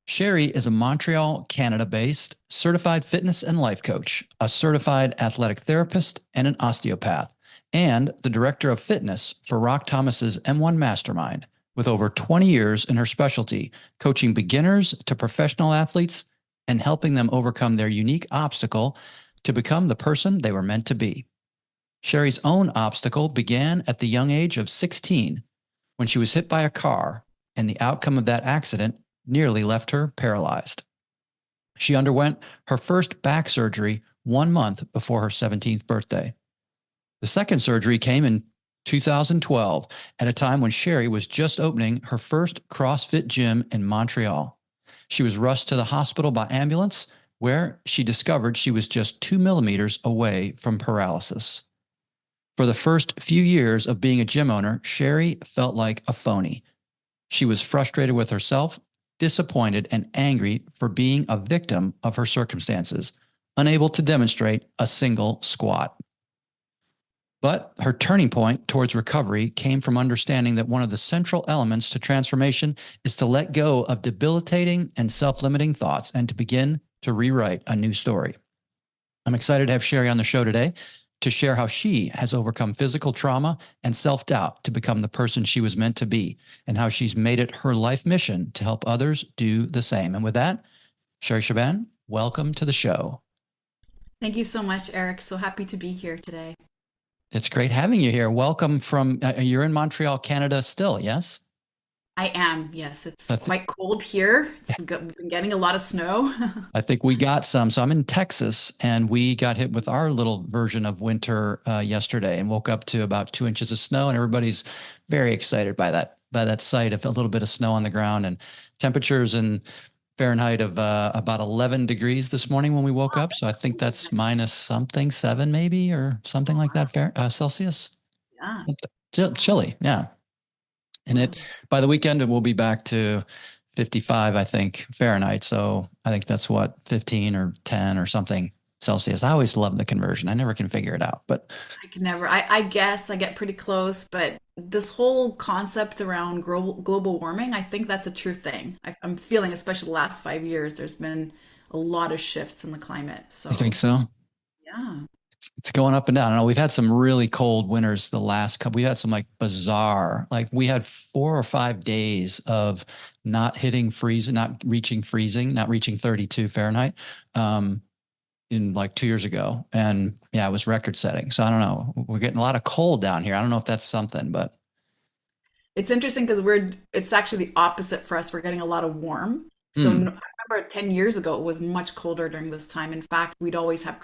Sherry is a Montreal, Canada-based certified fitness and life coach, a certified athletic therapist, and an osteopath, and the director of fitness for Rock Thomas's M1 Mastermind, with over 20 years in her specialty, coaching beginners to professional athletes and helping them overcome their unique obstacle to become the person they were meant to be. Sherry's own obstacle began at the young age of 16 when she was hit by a car, and the outcome of that accident nearly left her paralyzed. She underwent her first back surgery 1 month before her 17th birthday. The second surgery came in 2012 at a time when Sherry was just opening her first CrossFit gym in Montreal. She was rushed to the hospital by ambulance, where she discovered she was just 2 millimeters away from paralysis. For the first few years of being a gym owner, Sherry felt like a phony. She was frustrated with herself, disappointed, and angry for being a victim of her circumstances, unable to demonstrate a single squat. But her turning point towards recovery came from understanding that one of the central elements to transformation is to let go of debilitating and self-limiting thoughts and to begin to rewrite a new story. I'm excited to have Sherry on the show today to share how she has overcome physical trauma and self-doubt to become the person she was meant to be, and how she's made it her life mission to help others do the same. And with that, Sherry Shaban, welcome to the show. Thank you so much, Eric. So happy to be here today. It's great having you here. Welcome from, you're in Montreal, Canada still, yes? I am, yes. It's I, th- quite cold here. We've been getting a lot of snow. I think we got some. So I'm in Texas, and we got hit with our little version of winter yesterday, and woke up to about 2 inches of snow, and everybody's very excited by that sight of a little bit of snow on the ground, and temperatures in Fahrenheit of about 11 degrees this morning when we woke up. So I think that's minus something, 7 maybe, or something like that, Celsius. Yeah. Chilly, yeah. And Wow. it by the weekend it will be back to 55, I think, Fahrenheit. So I think that's what, 15 or 10 or something Celsius. I always love the conversion. I never can figure it out. But I can never, I guess I get pretty close, but this whole concept around global warming, I think that's a true thing. I'm feeling, especially the last 5 years, there's been a lot of shifts in the climate. you think So, so? yeah. It's going up and down. I know we've had some really cold winters the last couple. We had some like bizarre, like we had 4 or 5 days of not hitting freezing, not reaching freezing, not reaching 32 Fahrenheit. In like 2 years ago. And yeah, it was record setting. So I don't know. We're getting a lot of cold down here. I don't know if that's something, but It's interesting because it's actually the opposite for us. We're getting a lot of warm. So mm, I remember 10 years ago, it was much colder during this time. In fact, we'd always have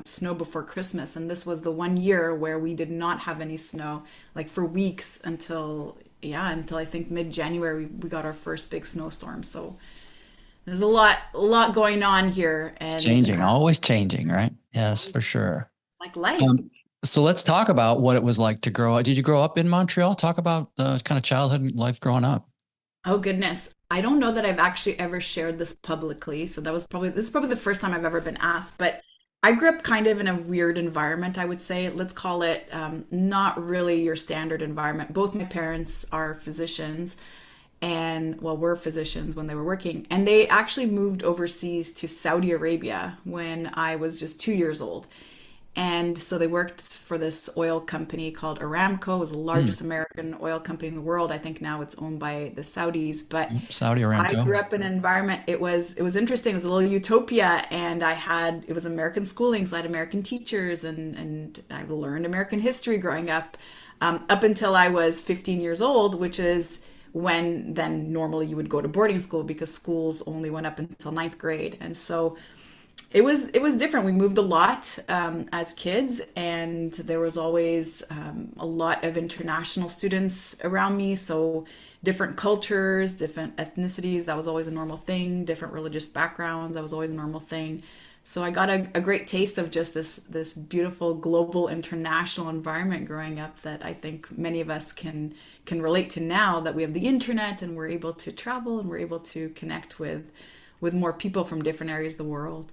snow before Christmas. And this was the one year where we did not have any snow, like for weeks until I think mid-January, we got our first big snowstorm. So there's a lot going on here. it's And changing, always changing, right? Yes, for sure. like life. Um, so let's talk about what it was like to grow up. Did you grow up in Montreal? Talk about kind of childhood life growing up. Oh goodness. I don't know that I've actually ever shared this publicly. So this is probably the first time I've ever been asked, but I grew up kind of in a weird environment, I would say. Let's call it not really your standard environment. Both my parents are physicians and, well, were physicians when they were working. And they actually moved overseas to Saudi Arabia when I was just 2 years old. And so they worked for this oil company called Aramco. It was the Mm, largest American oil company in the world. I think now it's owned by the Saudis. But Saudi I Aramco. grew up in an environment. It was interesting. It was a little utopia, and it was American schooling, so I had American teachers, and I learned American history growing up, up until I was 15 years old, which is when then normally you would go to boarding school because schools only went up until ninth grade, and so it was different. We moved a lot as kids, and there was always a lot of international students around me. So different cultures, different ethnicities, that was always a normal thing. Different religious backgrounds, that was always a normal thing. So I got a great taste of just this beautiful global international environment growing up that I think many of us can relate to now that we have the internet and we're able to travel and we're able to connect with more people from different areas of the world.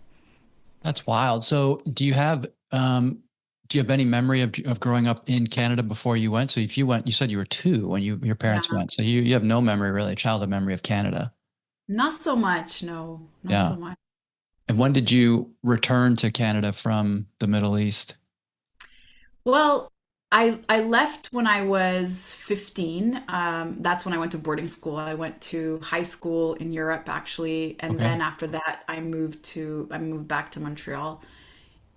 That's wild. So do you have any memory of growing up in Canada before you went? So if you went, you said you were two when your Yeah. parents went. So you have no memory really, childhood memory of Canada. Not so much. No, not Yeah. so much. And when did you return to Canada from the Middle East? Well, I left when I was 15. That's when I went to boarding school. I went to high school in Europe actually, and Okay. then after that I moved back to Montreal.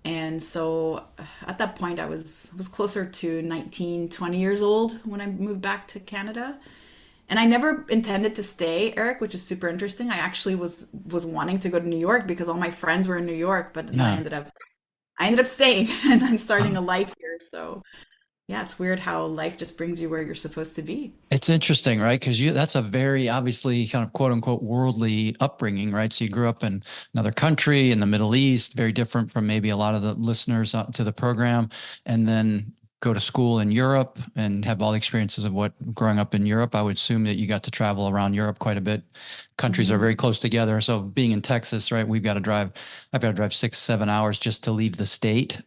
And so at that point I was closer to 19, 20 years old when I moved back to Canada. And I never intended to stay, Eric, which is super interesting. I actually was wanting to go to New York because all my friends were in New York, but then Yeah. I ended up staying and then starting Wow. a life here. So yeah, it's weird how life just brings you where you're supposed to be. It's interesting, right? Because that's a very obviously kind of quote unquote worldly upbringing, right? So you grew up in another country in the Middle East, very different from maybe a lot of the listeners to the program, and then go to school in Europe and have all the experiences of what growing up in Europe. I would assume that you got to travel around Europe quite a bit. Countries are Hmm. very close together. So being in Texas, right, I've got to drive 6, 7 hours just to leave the state.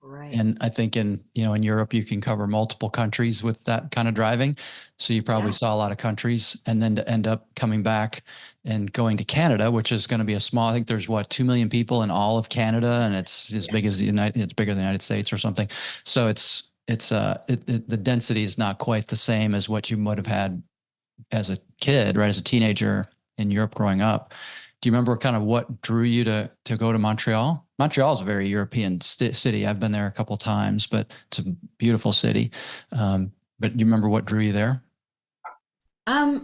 Right. And I think in Europe, you can cover multiple countries with that kind of driving. So you probably Yeah. saw a lot of countries. And then to end up coming back and going to Canada, which is going to be a small, I think there's what, 2 million people in all of Canada. And it's as Yeah. big as it's bigger than the United States or something. So the density is not quite the same as what you would have had as a kid, right? As a teenager in Europe growing up. Do you remember kind of what drew you to go to Montreal? Montreal is a very European city. I've been there a couple of times, but it's a beautiful city. But do you remember what drew you there?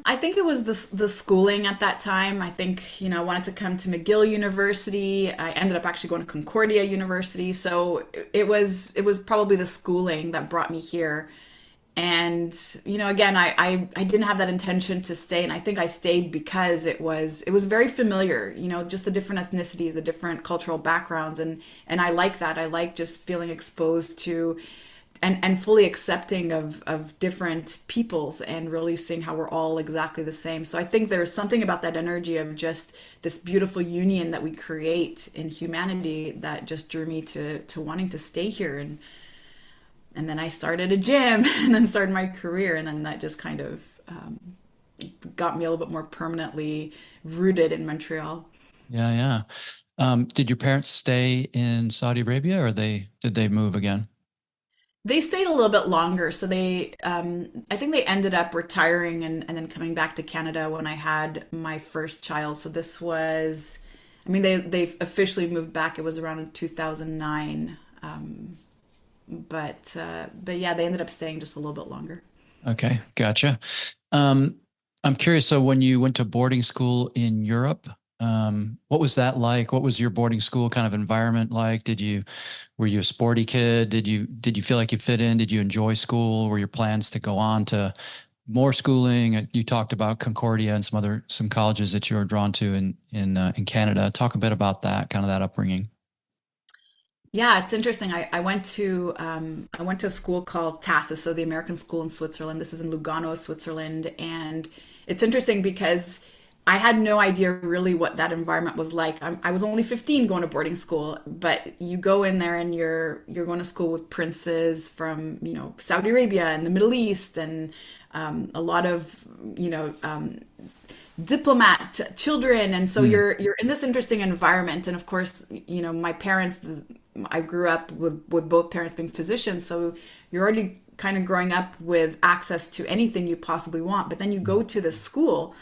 I think it was the schooling at that time. I think, I wanted to come to McGill University. I ended up actually going to Concordia University. So it was probably the schooling that brought me here. And, again, I didn't have that intention to stay. And I think I stayed because it was very familiar, just the different ethnicities, the different cultural backgrounds. And I like that. I like just feeling exposed to and fully accepting of different peoples and really seeing how we're all exactly the same. So I think there's something about that energy of just this beautiful union that we create in humanity that just drew me to wanting to stay here. And then I started a gym and then started my career, and then that just kind of got me a little bit more permanently rooted in Montreal. Yeah, yeah. Did your parents stay in Saudi Arabia or did they move again? They stayed a little bit longer, so I think they ended up retiring and then coming back to Canada when I had my first child. So this was, I mean, they officially moved back. It was around 2009, but yeah, they ended up staying just a little bit longer. Okay, gotcha. Um, I'm curious. So when you went to boarding school in Europe, what was that like? What was your boarding school kind of environment like? Were you a sporty kid? Did you feel like you fit in? Did you enjoy school? Were your plans to go on to more schooling? You talked about Concordia and some colleges that you were drawn to in Canada. Talk a bit about that, kind of that upbringing. Yeah, it's interesting. I went to a school called TASIS, so the American School in Switzerland. This is in Lugano, Switzerland, and it's interesting because I had no idea really what that environment was like. I was only 15 going to boarding school, but you go in there and you're going to school with princes from Saudi Arabia and the Middle East and a lot of diplomat children, and so Mm, you're in this interesting environment. And of course, my parents, I grew up with both parents being physicians, so you're already kind of growing up with access to anything you possibly want. But then you go to this school,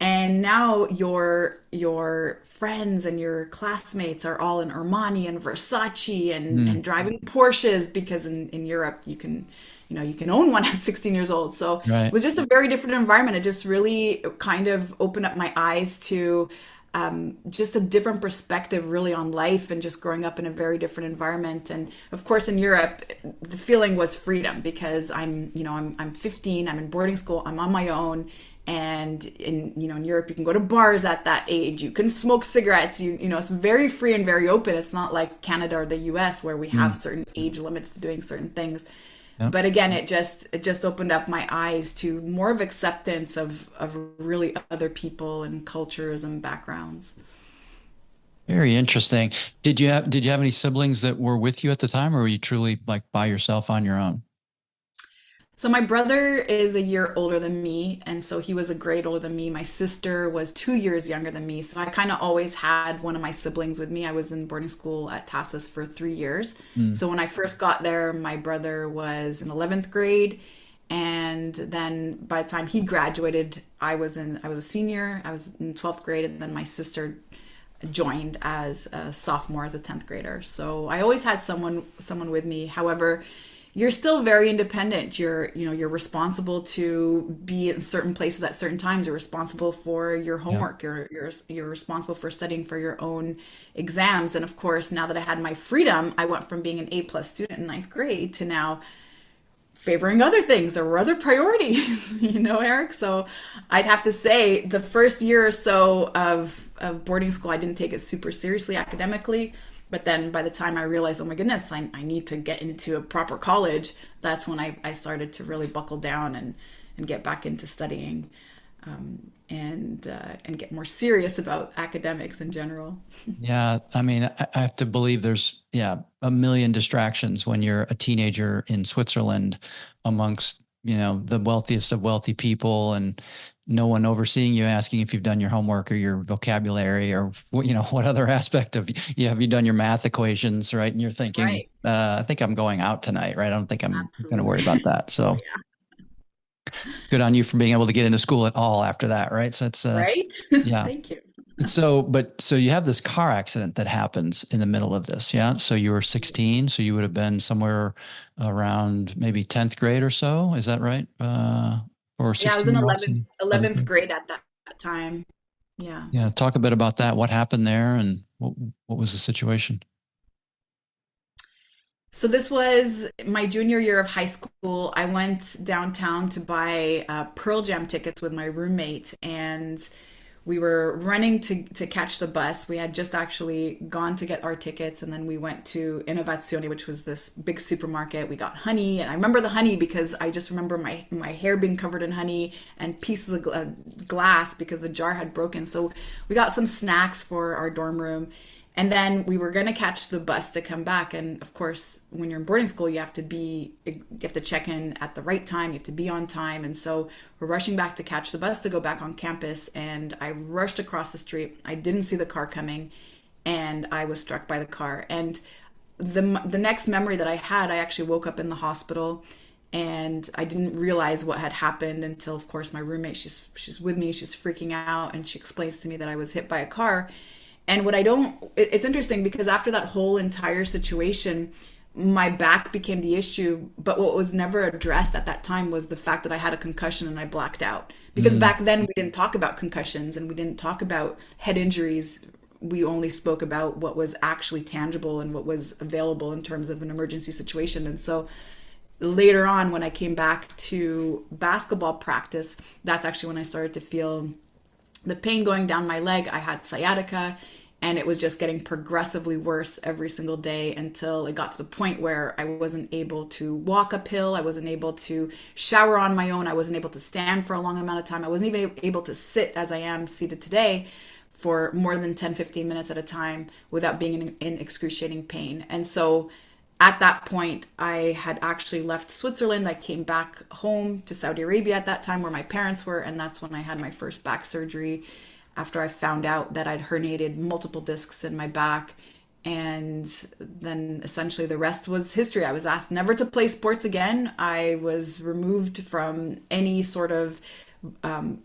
and now your friends and your classmates are all in Armani and Versace and mm, driving Porsches, because in Europe you can own one at 16 years old. So it right. was just a very different environment. It just really kind of opened up my eyes to just a different perspective really on life and just growing up in a very different environment. And of course in Europe the feeling was freedom because I'm 15, I'm in boarding school, I'm on my own. And in Europe you can go to bars at that age, you can smoke cigarettes, it's very free and very open. It's not like Canada or the US where we have Mm, certain age limits to doing certain things. yep. But again, it just opened up my eyes to more of acceptance of really other people and cultures and backgrounds. Very interesting. Did you have any siblings that were with you at the time, or were you truly like by yourself on your own? So my brother is a year older than me, and so he was a grade older than me. My sister was 2 years younger than me, so I kind of always had one of my siblings with me. I was in boarding school at Tassus for 3 years. Mm. So when I first got there, my brother was in 11th grade, and then by the time he graduated, I was a senior. I was in 12th grade, and then my sister joined as a sophomore, as a 10th grader. So I always had someone with me. However, you're still very independent. You're responsible to be in certain places at certain times. You're responsible for your Yeah. homework. You're responsible for studying for your own exams. And of course, now that I had my freedom, I went from being an A+ student in ninth grade to now favoring other things. There were other priorities, Eric. So I'd have to say the first year or so of boarding school, I didn't take it super seriously academically. But then by the time I realized, oh my goodness, I need to get into a proper college, that's when I started to really buckle down and get back into studying, and get more serious about academics in general. Yeah, I mean, I have to believe there's, yeah, a million distractions when you're a teenager in Switzerland amongst, the wealthiest of wealthy people, and no one overseeing you asking if you've done your homework or your vocabulary or, what other aspect of, have you done your math equations, right? And you're thinking, Right. I think I'm going out tonight, right? I don't think I'm going to worry Absolutely. about that. Oh So yeah. good on you for being able to get into school at all after that, right? So it's, Right. yeah. Thank you. So you have this car accident that happens in the middle of this, yeah? So you were 16, so you would have been somewhere around maybe 10th grade or so, is that right? Or Yeah, I was in 16 year olds 11th in 11th 11th grade? grade at that time. Yeah. Yeah, talk a bit about that. What happened there and what was the situation? So this was my junior year of high school. I went downtown to buy Pearl Jam tickets with my roommate, and we were running to catch the bus. We had just actually gone to get our tickets, and then we went to Innovazione, which was this big supermarket. We got honey, and I remember the honey because I just remember my hair being covered in honey and pieces of glass because the jar had broken. So we got some snacks for our dorm room. And then we were going to catch the bus to come back. And of course, when you're in boarding school, you have to check in at the right time. You have to be on time. And so we're rushing back to catch the bus to go back on campus. And I rushed across the street. I didn't see the car coming, and I was struck by the car. And the next memory that I had, I actually woke up in the hospital, and I didn't realize what had happened until, of course, my roommate, she's with me, she's freaking out, and she explains to me that I was hit by a car. And what I don't, it's interesting because after that whole entire situation, my back became the issue. But what was never addressed at that time was the fact that I had a concussion and I blacked out. Because Mm, back then we didn't talk about concussions and we didn't talk about head injuries. We only spoke about what was actually tangible and what was available in terms of an emergency situation. And so later on, when I came back to basketball practice, that's actually when I started to feel the pain going down my leg. I had sciatica, and it was just getting progressively worse every single day until it got to the point where I wasn't able to walk uphill. I wasn't able to shower on my own. I wasn't able to stand for a long amount of time. I wasn't even able to sit as I am seated today for more than 10, 15 minutes at a time without being in excruciating pain. And so at that point, I had actually left Switzerland. I came back home to Saudi Arabia at that time where my parents were, and that's when I had my first back surgery after I found out that I'd herniated multiple discs in my back. And then essentially the rest was history. I was asked never to play sports again. I was removed from any sort of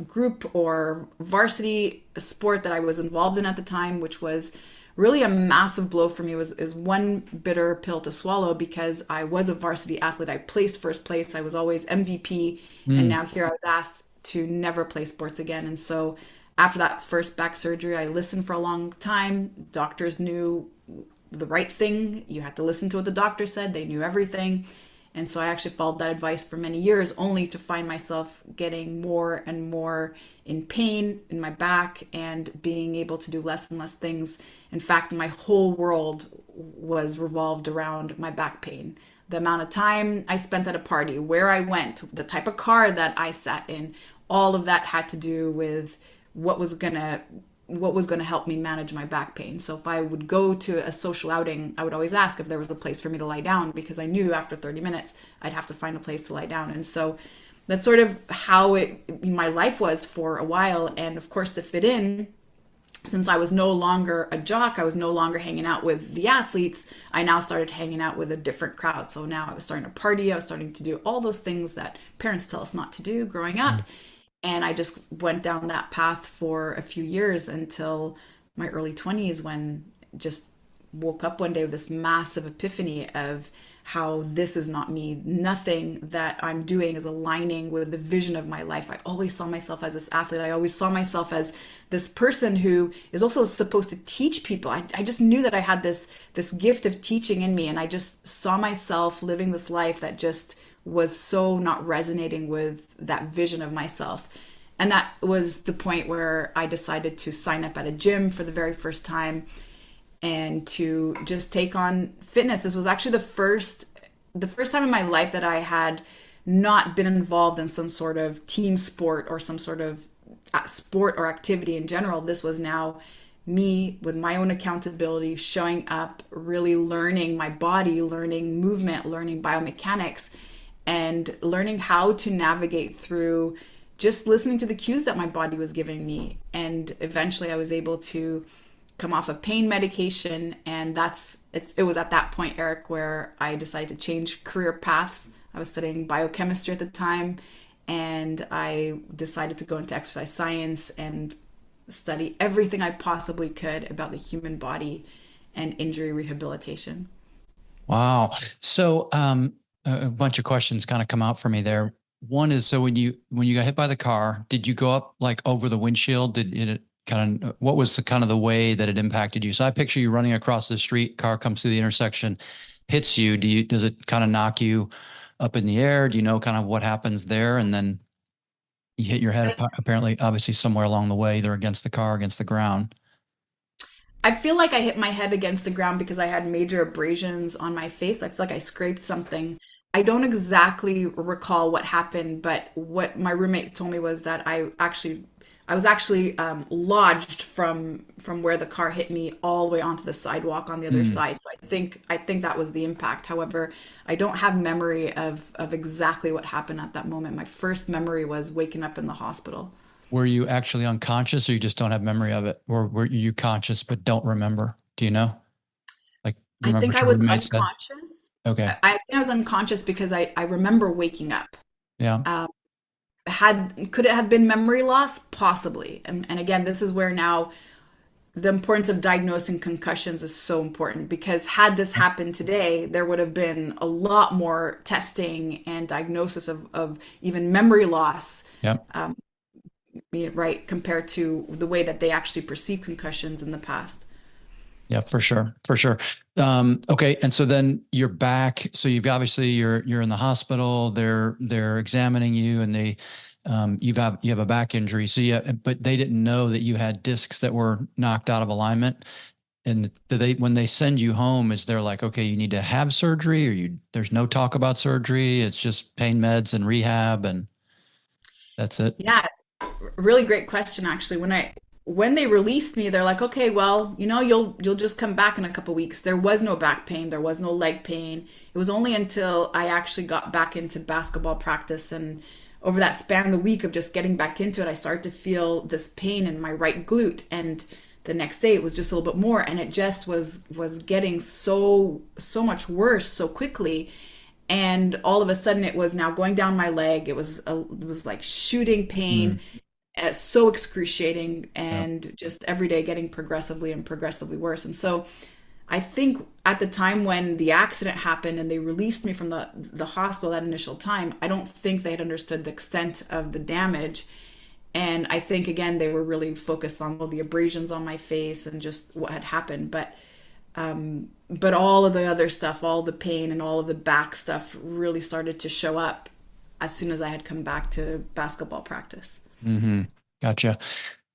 group or varsity sport that I was involved in at the time, which was really a massive blow for me. Was is one bitter pill to swallow because I was a varsity athlete. I placed first place. I was always MVP, and mm, now here I was asked to never play sports again. And so after that first back surgery, I listened for a long time. Doctors knew the right thing. You had to listen to what the doctor said. They knew everything. And so I actually followed that advice for many years, only to find myself getting more and more in pain in my back and being able to do less and less things. In fact, my whole world was revolved around my back pain. The amount of time I spent at a party, where I went, the type of car that I sat in, all of that had to do with what was going to what was going to help me manage my back pain. So if I would go to a social outing, I would always ask if there was a place for me to lie down, because I knew after 30 minutes I'd have to find a place to lie down. And so that's sort of how my life was for a while. And of course, to fit in, since I was no longer a jock, I was no longer hanging out with the athletes, I now started hanging out with a different crowd. So now I was starting to party, I was starting to do all those things that parents tell us not to do growing up. And I just went down that path for a few years until my early 20s, when just woke up one day with this massive epiphany of how this is not me. Nothing that I'm doing is aligning with the vision of my life. I always saw myself as this athlete. I always saw myself as this person who is also supposed to teach people. I just knew that I had this gift of teaching in me. And I just saw myself living this life that just was so not resonating with that vision of myself. And that was the point where I decided to sign up at a gym for the very first time and to just take on fitness. This was actually the first time in my life that I had not been involved in some sort of team sport or some sort of sport or activity in general. This was now me with my own accountability, showing up, really learning my body, learning movement, learning biomechanics, and learning how to navigate through just listening to the cues that my body was giving me. And eventually I was able to come off of pain medication. And it was at that point, Eric, where I decided to change career paths. I was studying biochemistry at the time, and I decided to go into exercise science and study everything I possibly could about the human body and injury rehabilitation. Wow. So, a bunch of questions kind of come out for me there. One is, so when you got hit by the car, did you go up like over the windshield? Did it kind of, what was the kind of the way that it impacted you? So I picture you running across the street, car comes through the intersection, hits you. Does it kind of knock you up in the air? Do you know kind of what happens there? And then you hit your head apparently, obviously somewhere along the way, either against the car, against the ground. I feel like I hit my head against the ground because I had major abrasions on my face. I feel like I scraped something. I don't exactly recall what happened, but what my roommate told me was that I was actually lodged from where the car hit me all the way onto the sidewalk on the other Mm. side. So I think that was the impact. However, I don't have memory of exactly what happened at that moment. My first memory was waking up in the hospital. Were you actually unconscious, or you just don't have memory of it? Or were you conscious but don't remember? Do you know? Like, you I remember think what I your was roommate said? unconscious. Okay. I think I was unconscious because I remember waking up. Yeah. Um, could it have been memory loss? Possibly. And again, this is where now the importance of diagnosing concussions is so important, because had this happened today, there would have been a lot more testing and diagnosis of even memory loss, Yep. um, right, compared to the way that they actually perceive concussions in the past. Yeah, for sure. For sure. Okay. And so then you're back. So you've obviously you're in the hospital. They're examining you, and you have a back injury. So yeah, but they didn't know that you had discs that were knocked out of alignment. And when they send you home, is there like, okay, you need to have surgery, or there's no talk about surgery. It's just pain meds and rehab, and that's it. Yeah, really great question actually. When they released me, they're like, okay, well, you'll just come back in a couple weeks. There was no back pain, there was no leg pain. It was only until I actually got back into basketball practice, and over that span of the week of just getting back into it, I started to feel this pain in my right glute. And the next day it was just a little bit more, and it just was getting so much worse so quickly. And all of a sudden it was now going down my leg. It was like shooting Mm, pain, so excruciating, yeah. and just every day getting progressively and progressively worse. And so I think at the time when the accident happened and they released me from the hospital that initial time, I don't think they had understood the extent of the damage. And I think again they were really focused on all the abrasions on my face and just what had happened. But all of the other stuff, all the pain and all of the back stuff really started to show up as soon as I had come back to basketball practice. Mm-hmm. Gotcha.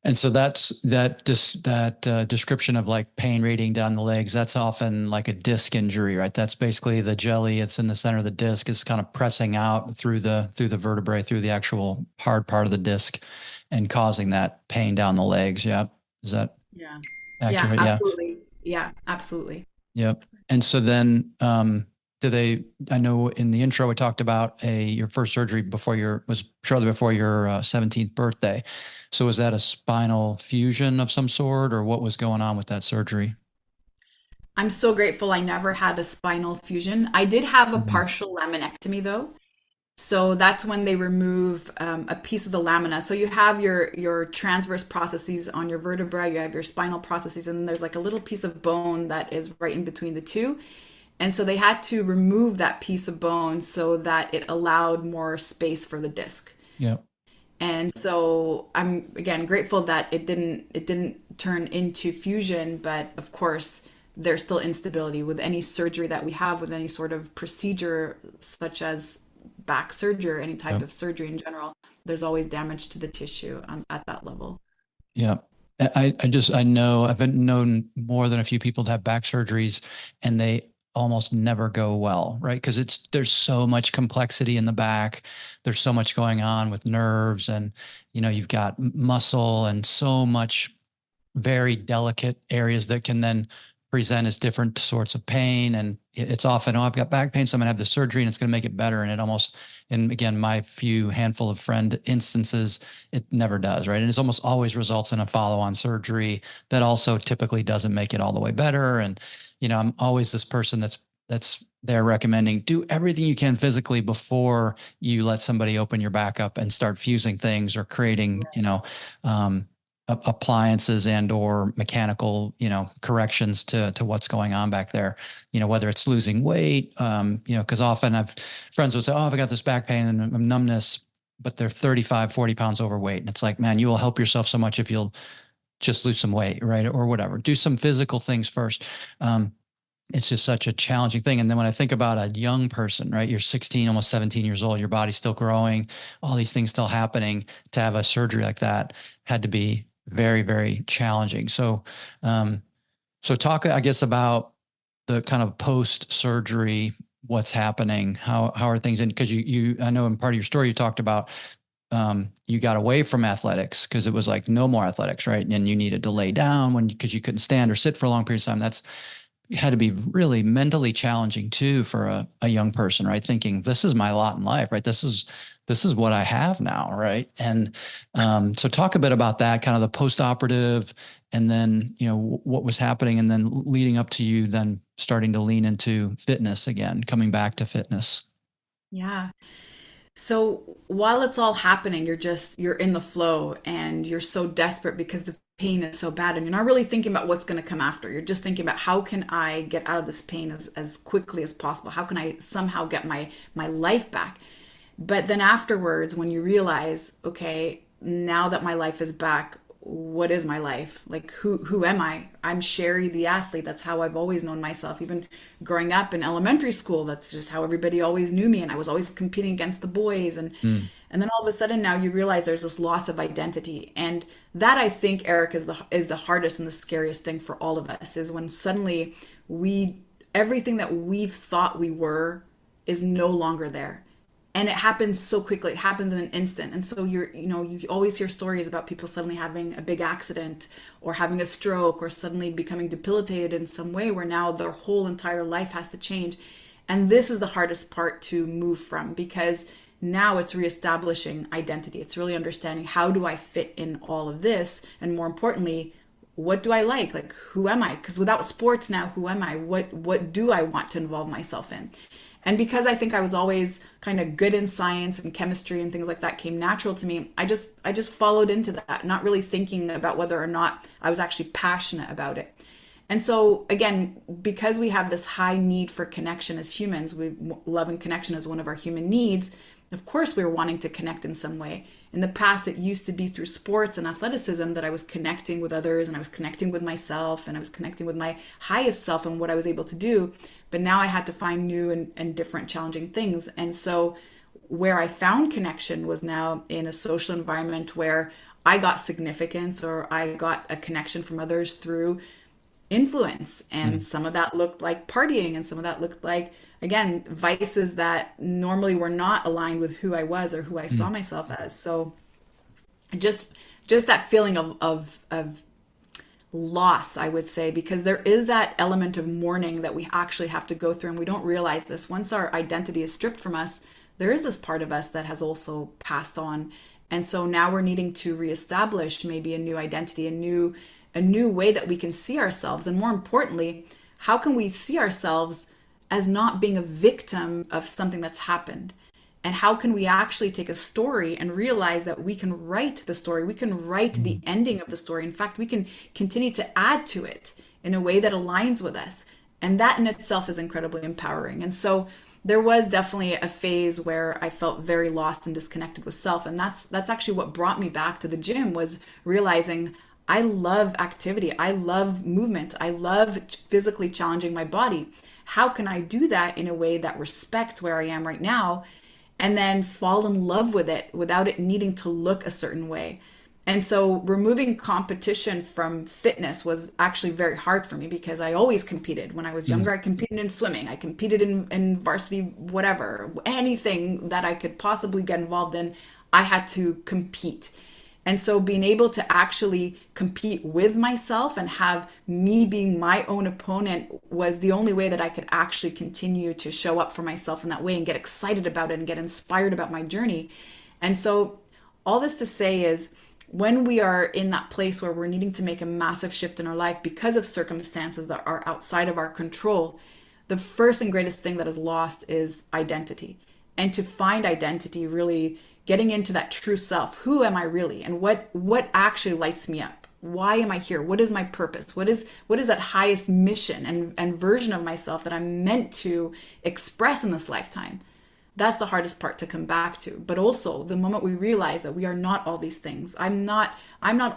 And so that description of like pain radiating down the legs, that's often like a disc injury, right? That's basically the jelly. It's in the center of the disc is kind of pressing out through the vertebrae, through the actual hard part of the disc, and causing that pain down the legs. Yeah. Is that Yeah. Yeah, accurate? Yeah. absolutely. Yeah, absolutely. Yep. And so then, do they, I know in the intro we talked about your first surgery before was shortly before your 17th birthday. So was that a spinal fusion of some sort, or what was going on with that surgery? I'm so grateful I never had a spinal fusion. I did have a Mhm. partial laminectomy though. So that's when they remove a piece of the lamina. So you have your transverse processes on your vertebra, you have your spinal processes, and then there's like a little piece of bone that is right in between the two. And so they had to remove that piece of bone so that it allowed more space for the disc. Yep. And so I'm again grateful that it didn't turn into fusion, but of course there's still instability with any surgery that we have, with any sort of procedure such as back surgery or any type Yep. of surgery in general. There's always damage to the tissue at that level. Yeah. I know I've known more than a few people to have back surgeries and they almost never go well, right? Because there's so much complexity in the back. There's so much going on with nerves and you've got muscle and so much very delicate areas that can then present as different sorts of pain. And it's often, oh, I've got back pain, so I'm gonna have the surgery and it's gonna make it better. And it almost, and again, my few handful of friend instances, it never does, right? And it's almost always results in a follow-on surgery that also typically doesn't make it all the way better. And I'm always this person that's there recommending do everything you can physically before you let somebody open your back up and start fusing things or creating, um, appliances and or mechanical corrections to what's going on back there, whether it's losing weight, because often I've friends would say, oh, I've got this back pain and numbness, but they're 35, 40 pounds overweight, and it's like, man, you will help yourself so much if you'll just lose some weight, right, or whatever, do some physical things first. It's just such a challenging thing. And then when I think about a young person, right, you're 16, almost 17 years old, your body's still growing, all these things still happening, to have a surgery like that had to be very, very challenging. Um, so talk, I guess, about the kind of post surgery, what's happening, how are things in, because I know in part of your story, you talked about, you got away from athletics because it was like no more athletics, right? And you needed to lay down because you couldn't stand or sit for a long period of time. That's it had to be really mentally challenging too for a young person, right? Thinking this is my lot in life, right? This is what I have now, right? And so talk a bit about that, kind of the post-operative, and then what was happening, and then leading up to you then starting to lean into fitness again, coming back to fitness. Yeah. So while it's all happening, you're in the flow and you're so desperate because the pain is so bad and you're not really thinking about what's going to come after. You're just thinking about how can I get out of this pain as quickly as possible? How can I somehow get my life back? But then afterwards, when you realize, okay, now that my life is back, what is my life? Like who am I? I'm Sherry the athlete. That's how I've always known myself. Even growing up in elementary school, that's just how everybody always knew me and I was always competing against the boys Mm, and then all of a sudden now you realize there's this loss of identity. And that I think, Eric, is the hardest and the scariest thing for all of us is when suddenly we everything that we've thought we were is no longer there, and it happens so quickly. It happens in an instant. And so you always hear stories about people suddenly having a big accident or having a stroke or suddenly becoming debilitated in some way where now their whole entire life has to change. And this is the hardest part to move from, because now it's reestablishing identity. It's really understanding, how do I fit in all of this, and more importantly, what do I like? Like, who am I? Because without sports now, who am I? What do I want to involve myself in? And because I think I was always kind of good in science and chemistry and things like that came natural to me, I just followed into that, not really thinking about whether or not I was actually passionate about it. And so again, because we have this high need for connection as humans, love and connection is one of our human needs. Of course, we were wanting to connect in some way. In the past, it used to be through sports and athleticism that I was connecting with others and I was connecting with myself and I was connecting with my highest self and what I was able to do. But now I had to find new and different challenging things. And so where I found connection was now in a social environment where I got significance or I got a connection from others through influence. And mm, some of that looked like partying, and some of that looked like, again, vices that normally were not aligned with who I was or who I saw mm, myself as. So just just that feeling of loss, I would say, because there is that element of mourning that we actually have to go through, and we don't realize this. Once our identity is stripped from us, there is this part of us that has also passed on. And so now we're needing to reestablish maybe a new identity, a new way that we can see ourselves. And more importantly, how can we see ourselves as not being a victim of something that's happened? And how can we actually take a story and realize that we can write the story? We can write the ending of the story. In fact, we can continue to add to it in a way that aligns with us. And that in itself is incredibly empowering. And so there was definitely a phase where I felt very lost and disconnected with self. And that's actually what brought me back to the gym, was realizing I love activity. I love movement. I love physically challenging my body. How can I do that in a way that respects where I am right now, and then fall in love with it without it needing to look a certain way? And so removing competition from fitness was actually very hard for me, because I always competed. When I was Mm. younger, I competed in swimming, I competed in varsity, whatever, anything that I could possibly get involved in, I had to compete. And so being able to actually compete with myself and have me being my own opponent was the only way that I could actually continue to show up for myself in that way and get excited about it and get inspired about my journey. And so all this to say is, when we are in that place where we're needing to make a massive shift in our life because of circumstances that are outside of our control, the first and greatest thing that is lost is identity. And to find identity, really getting into that true self. Who am I really? And what actually lights me up? Why am I here? What is my purpose? What is that highest mission and version of myself that I'm meant to express in this lifetime? That's the hardest part to come back to. But also the moment we realize that we are not all these things. I'm not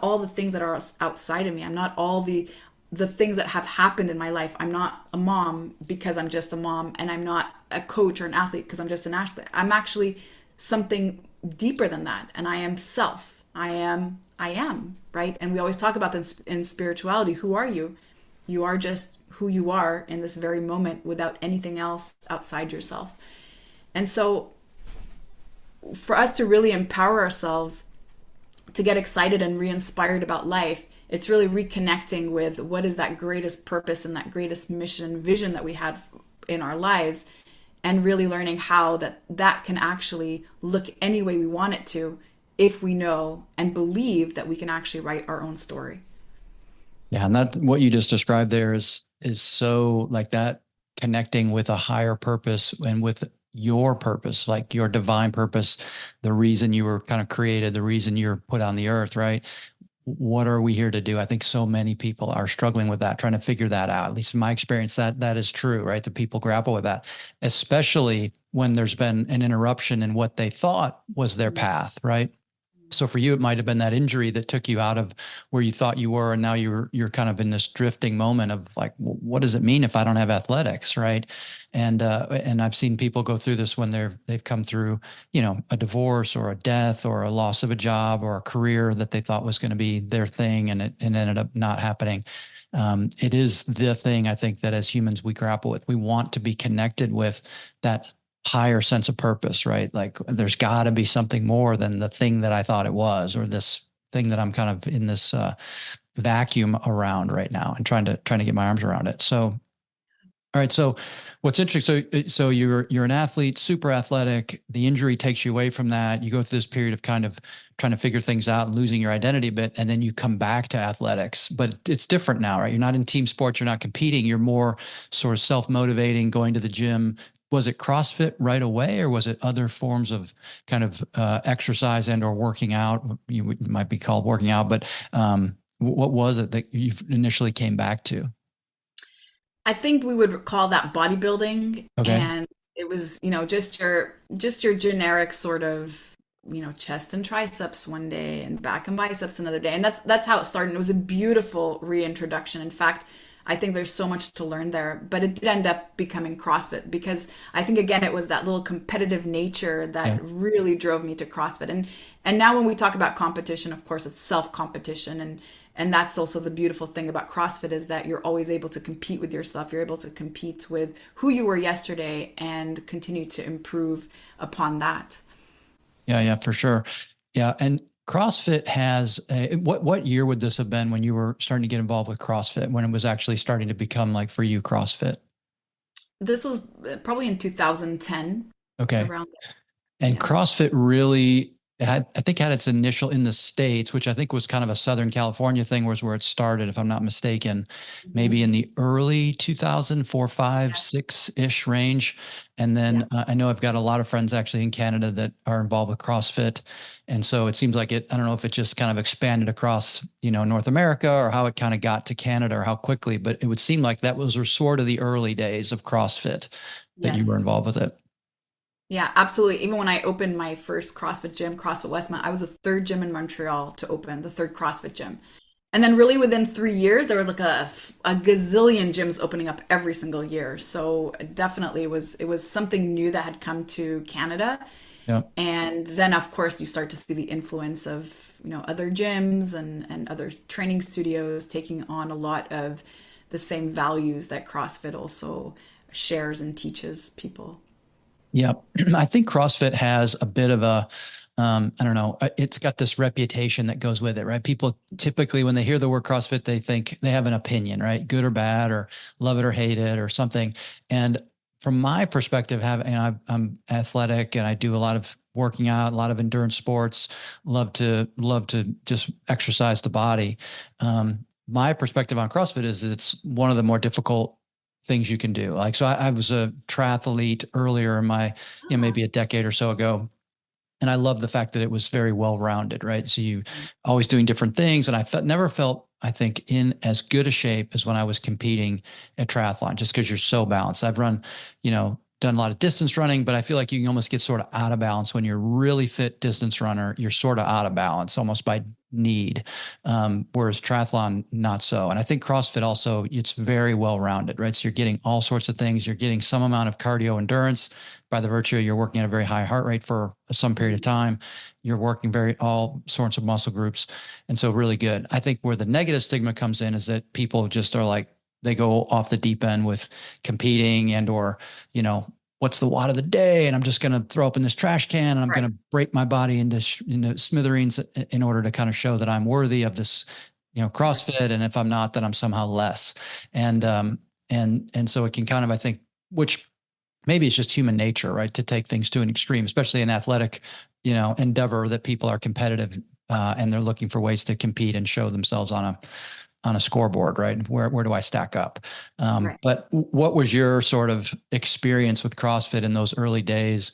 all the things that are outside of me. I'm not all the things that have happened in my life. I'm not a mom because I'm just a mom, and I'm not a coach or an athlete because I'm just an athlete. I'm actually something deeper than that, and I am self. I am, right? And we always talk about this in spirituality. Who are you? You are just who you are in this very moment, without anything else outside yourself. And so for us to really empower ourselves to get excited and re-inspired about life, it's really reconnecting with what is that greatest purpose and that greatest mission and vision that we had in our lives, and really learning how that can actually look any way we want it to, if we know and believe that we can actually write our own story. Yeah, and that what you just described there is so like that, connecting with a higher purpose and with your purpose, like your divine purpose, the reason you were kind of created, the reason you're put on the earth, right? What are we here to do? I think so many people are struggling with that, trying to figure that out. At least in my experience, that is true, right? The people grapple with that, especially when there's been an interruption in what they thought was their path, right? So for you, it might have been that injury that took you out of where you thought you were, and now you're kind of in this drifting moment of like, what does it mean if I don't have athletics, right? And I've seen people go through this when they've come through, a divorce or a death or a loss of a job or a career that they thought was going to be their thing, and it ended up not happening. It is the thing I think that as humans we grapple with. We want to be connected with that higher sense of purpose, right? Like there's got to be something more than the thing that I thought it was, or this thing that I'm kind of in this vacuum around right now, and trying to get my arms around it. So, all right. So what's interesting, so you're an athlete, super athletic. The injury takes you away from that. You go through this period of kind of trying to figure things out and losing your identity a bit, and then you come back to athletics. But it's different now, right? You're not in team sports, you're not competing, you're more sort of self-motivating, going to the gym. Was it CrossFit right away, or was it other forms of kind of exercise and or working out? You might be called working out, but what was it that you initially came back to? I think we would call that bodybuilding, Okay. and it was, just your generic sort of, chest and triceps one day and back and biceps another day. And that's how it started. It was a beautiful reintroduction. In fact, I think there's so much to learn there, but it did end up becoming CrossFit, because I think again it was that little competitive nature that Yeah. really drove me to CrossFit. And now when we talk about competition, of course it's self-competition, and that's also the beautiful thing about CrossFit, is that you're always able to compete with yourself. You're able to compete with who you were yesterday and continue to improve upon that. Yeah, yeah, for sure. Yeah, and CrossFit has what year would this have been when you were starting to get involved with CrossFit, when it was actually starting to become like for you CrossFit? This was probably in 2010, Okay. around And yeah. CrossFit really had, I think, had its initial in the States, which I think was kind of a Southern California thing, was where it started, if I'm not mistaken, maybe Mhm. in the early 2004, 5, Yes. 6-ish range. And Yeah. then I know I've got a lot of friends actually in Canada that are involved with CrossFit. And so it seems like it, I don't know if it just kind of expanded across, North America, or how it kind of got to Canada, or how quickly, but it would seem like that was sort of the early days of CrossFit that you were Yes. involved with it. Yeah, absolutely. Even when I opened my first CrossFit gym, CrossFit Westmount, I was the third gym in Montreal to open, the third CrossFit gym. And then really within 3 years, there was like a gazillion gyms opening up every single year. So definitely it was something new that had come to Canada. Yeah. And then of course you start to see the influence of, other gyms and other training studios taking on a lot of the same values that CrossFit also shares and teaches people. Yeah, I think CrossFit has a bit of a, I don't know, it's got this reputation that goes with it, right? People typically, when they hear the word CrossFit, they think they have an opinion, right? Good or bad, or love it or hate it, or something. And from my perspective, I'm athletic and I do a lot of working out, a lot of endurance sports, love to just exercise the body. My perspective on CrossFit is it's one of the more difficult things you can do. Like, so I was a triathlete earlier in my, maybe a decade or so ago. And I love the fact that it was very well rounded, right? So you always doing different things. And never felt, I think, in as good a shape as when I was competing at triathlon, just because you're so balanced. I've run, done a lot of distance running, but I feel like you can almost get sort of out of balance when you're a really fit distance runner. You're sort of out of balance almost by need. Whereas triathlon, not so. And I think CrossFit also, it's very well rounded, right? So you're getting all sorts of things. You're getting some amount of cardio endurance by the virtue of you're working at a very high heart rate for some period of Mhm. time. You're working very all sorts of muscle groups. And so really good. I think where the negative stigma comes in is that people just are like, they go off the deep end with competing and, you know, what's the watt of the day? And I'm just going to throw up in this trash can and I'm Right. going to break my body into smithereens in order to kind of show that I'm worthy of this, Right. CrossFit. And if I'm not, then I'm somehow less. And so it can kind of, I think, which maybe it's just human nature, right? To take things to an extreme, especially in athletic, endeavor, that people are competitive, and they're looking for ways to compete and show themselves on a scoreboard, right? Where do I stack up? Right. But what was your sort of experience with CrossFit in those early days?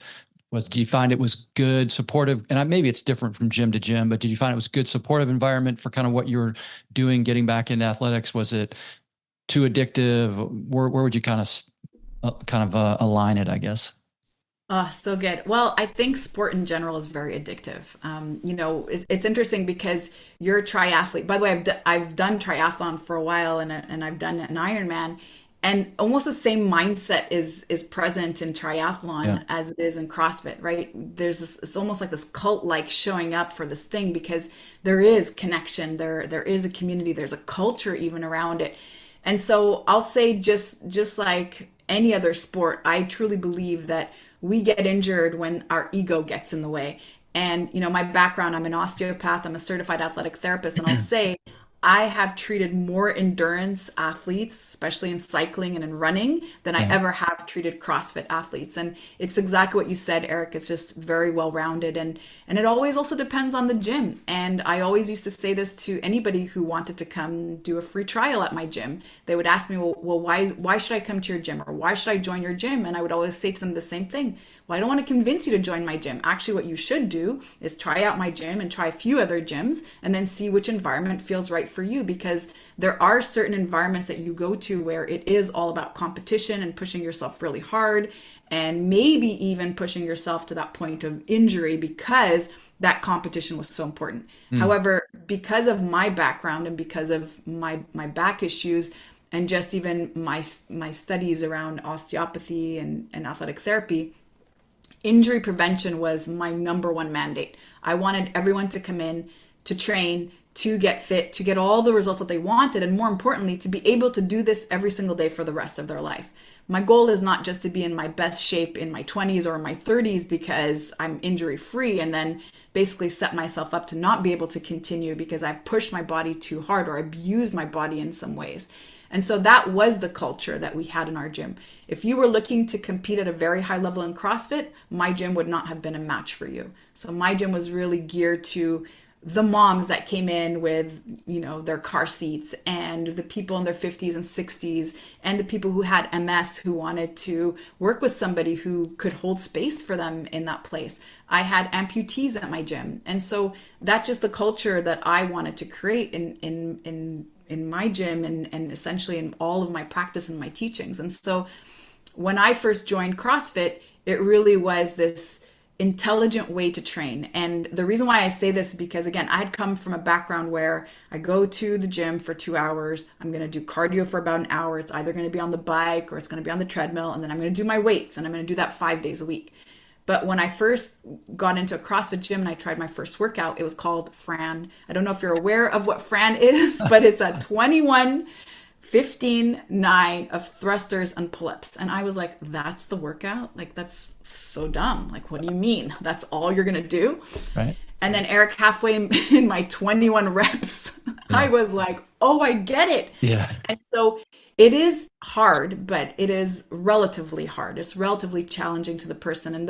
Do you find it was good, supportive? And maybe it's different from gym to gym, but did you find it was good, supportive environment for kind of what you were doing, getting back into athletics? Was it too addictive? Where would you kind of align it, I guess? Oh, so good. Well, I think sport in general is very addictive. It's interesting because you're a triathlete. By the way, I've done triathlon for a while, and I've done an Ironman, and almost the same mindset is present in Yeah. triathlon as it is in CrossFit, right? There's this, it's almost like this cult like showing up for this thing because there is connection, there is a community, there's a culture even around it. And so I'll say just like any other sport, I truly believe that we get injured when our ego gets in the way. And my background, I'm an osteopath, I'm a certified athletic therapist, and I'll say I have treated more endurance athletes, especially in cycling and in running, than I Yeah. ever have treated CrossFit athletes. And it's exactly what you said, Eric. It's just very well rounded, and it always also depends on the gym. And I always used to say this to anybody who wanted to come do a free trial at my gym. They would ask me, well, why should I come to your gym, or why should I join your gym? And I would always say to them the same thing. Well, I don't want to convince you to join my gym. Actually, what you should do is try out my gym and try a few other gyms and then see which environment feels right for you, because there are certain environments that you go to where it is all about competition and pushing yourself really hard, and maybe even pushing yourself to that point of injury because that competition was so important. Mm. However, because of my background and because of my back issues, and just even my studies around osteopathy and athletic therapy, injury prevention was my number one mandate. I wanted everyone to come in to train to get fit, to get all the results that they wanted, and more importantly, to be able to do this every single day for the rest of their life. My goal is not just to be in my best shape in my 20s or my 30s because I'm injury free and then basically set myself up to not be able to continue because I pushed my body too hard or abused my body in some ways. And so that was the culture that we had in our gym. If you were looking to compete at a very high level in CrossFit, my gym would not have been a match for you. So my gym was really geared to the moms that came in with, their car seats, and the people in their 50s and 60s, and the people who had MS who wanted to work with somebody who could hold space for them in that place. I had amputees at my gym. And so that's just the culture that I wanted to create in my gym and essentially in all of my practice and my teachings. And so when I first joined CrossFit, it really was this intelligent way to train. And the reason why I say this is because, again, I had come from a background where I go to the gym for 2 hours. I'm going to do cardio for about an hour. It's either going to be on the bike or it's going to be on the treadmill. And then I'm going to do my weights, and I'm going to do that 5 days a week. But when I first got into a CrossFit gym and I tried my first workout, it was called Fran. I don't know if you're aware of what Fran is, but it's a 21, 15, 9 of thrusters and pull-ups. And I was like, that's the workout? Like, that's so dumb. Like, what do you mean? That's all you're going to do? Right. And then Eric, halfway in my 21 reps, I was like, oh, I get it. Yeah. And so it is hard, but it is relatively hard. It's relatively challenging to the person. And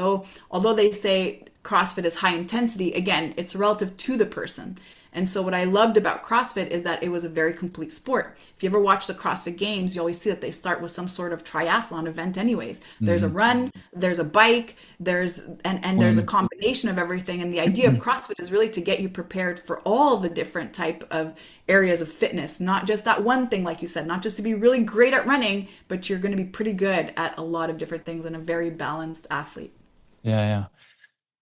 although they say CrossFit is high intensity, again, it's relative to the person. And so what I loved about CrossFit is that it was a very complete sport. If you ever watch the CrossFit Games, you always see that they start with some sort of triathlon event anyways. There's a run, there's a bike, there's a combination of everything. And the idea of CrossFit is really to get you prepared for all the different type of areas of fitness, not just that one thing, like you said, not just to be really great at running, but you're going to be pretty good at a lot of different things and a very balanced athlete. Yeah.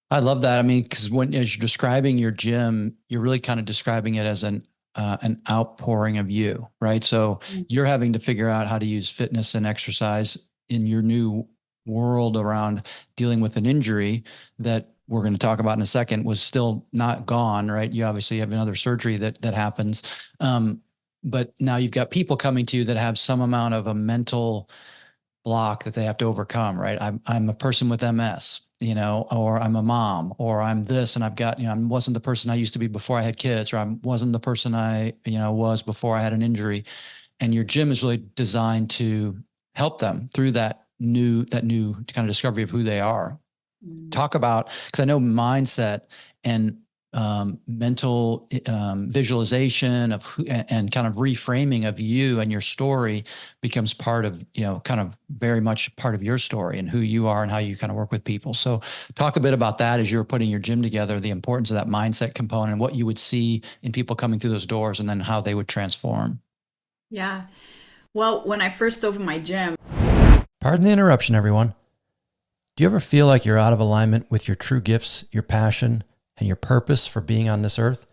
I love that. I mean, because as you're describing your gym, you're really kind of describing it as an outpouring of you, right? So you're having to figure out how to use fitness and exercise in your new world around dealing with an injury that we're going to talk about in a second was still not gone, right? You obviously have another surgery that happens. But now you've got people coming to you that have some amount of a mental block that they have to overcome, right? I'm a person with MS, or I'm a mom, or I'm this, and I've got, I wasn't the person I used to be before I had kids, or I wasn't the person I, was before I had an injury. And your gym is really designed to help them through that new kind of discovery of who they are. Talk about, because I know mindset and mental visualization of who, and kind of reframing of you and your story becomes part of, kind of very much part of your story and who you are and how you kind of work with people. So talk a bit about that as you're putting your gym together, the importance of that mindset component and what you would see in people coming through those doors and then how they would transform. Yeah. Well, when I first opened my gym. Pardon the interruption, everyone. Do you ever feel like you're out of alignment with your true gifts, your passion, and your purpose for being on this earth?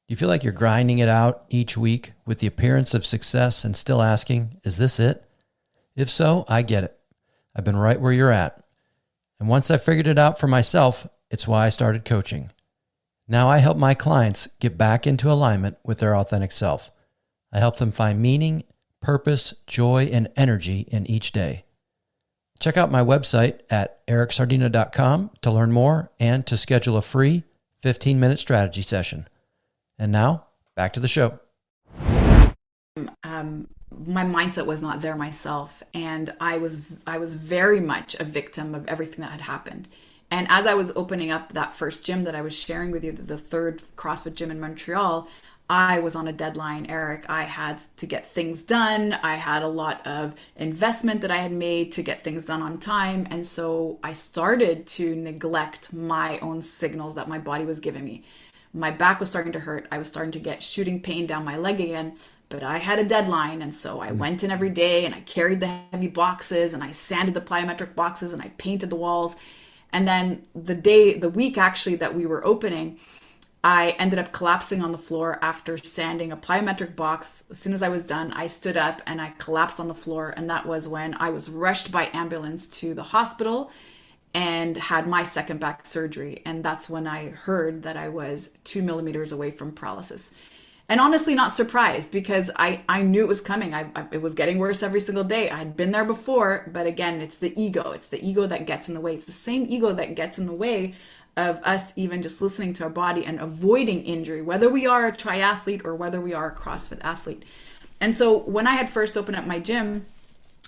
Do you feel like you're grinding it out each week with the appearance of success and still asking, is this it? If so, I get it. I've been right where you're at. And once I figured it out for myself, it's why I started coaching. Now I help my clients get back into alignment with their authentic self. I help them find meaning, purpose, joy, and energy in each day. Check out my website at ericsardina.com to learn more and to schedule a free 15-minute strategy session. And now, back to the show. My mindset was not there myself, and I was very much a victim of everything that had happened. And as I was opening up that first gym that I was sharing with you, the third CrossFit gym in Montreal, I was on a deadline, Eric. I had to get things done. I had a lot of investment that I had made to get things done on time. And so I started to neglect my own signals that my body was giving me. My back was starting to hurt. I was starting to get shooting pain down my leg again, but I had a deadline. And so I went in every day and I carried the heavy boxes and I sanded the plyometric boxes and I painted the walls. And then the week actually that we were opening, I ended up collapsing on the floor after sanding a plyometric box. As soon as I was done, I stood up and I collapsed on the floor. And that was when I was rushed by ambulance to the hospital. and had my second back surgery. And that's when I heard that I was 2 millimeters away from paralysis. And honestly, not surprised, because I knew it was coming. It was getting worse every single day. I'd been there before, but again, it's the ego. It's the ego that gets in the way. It's the same ego that gets in the way of us even just listening to our body and avoiding injury, whether we are a triathlete or whether we are a CrossFit athlete. And so when I had first opened up my gym,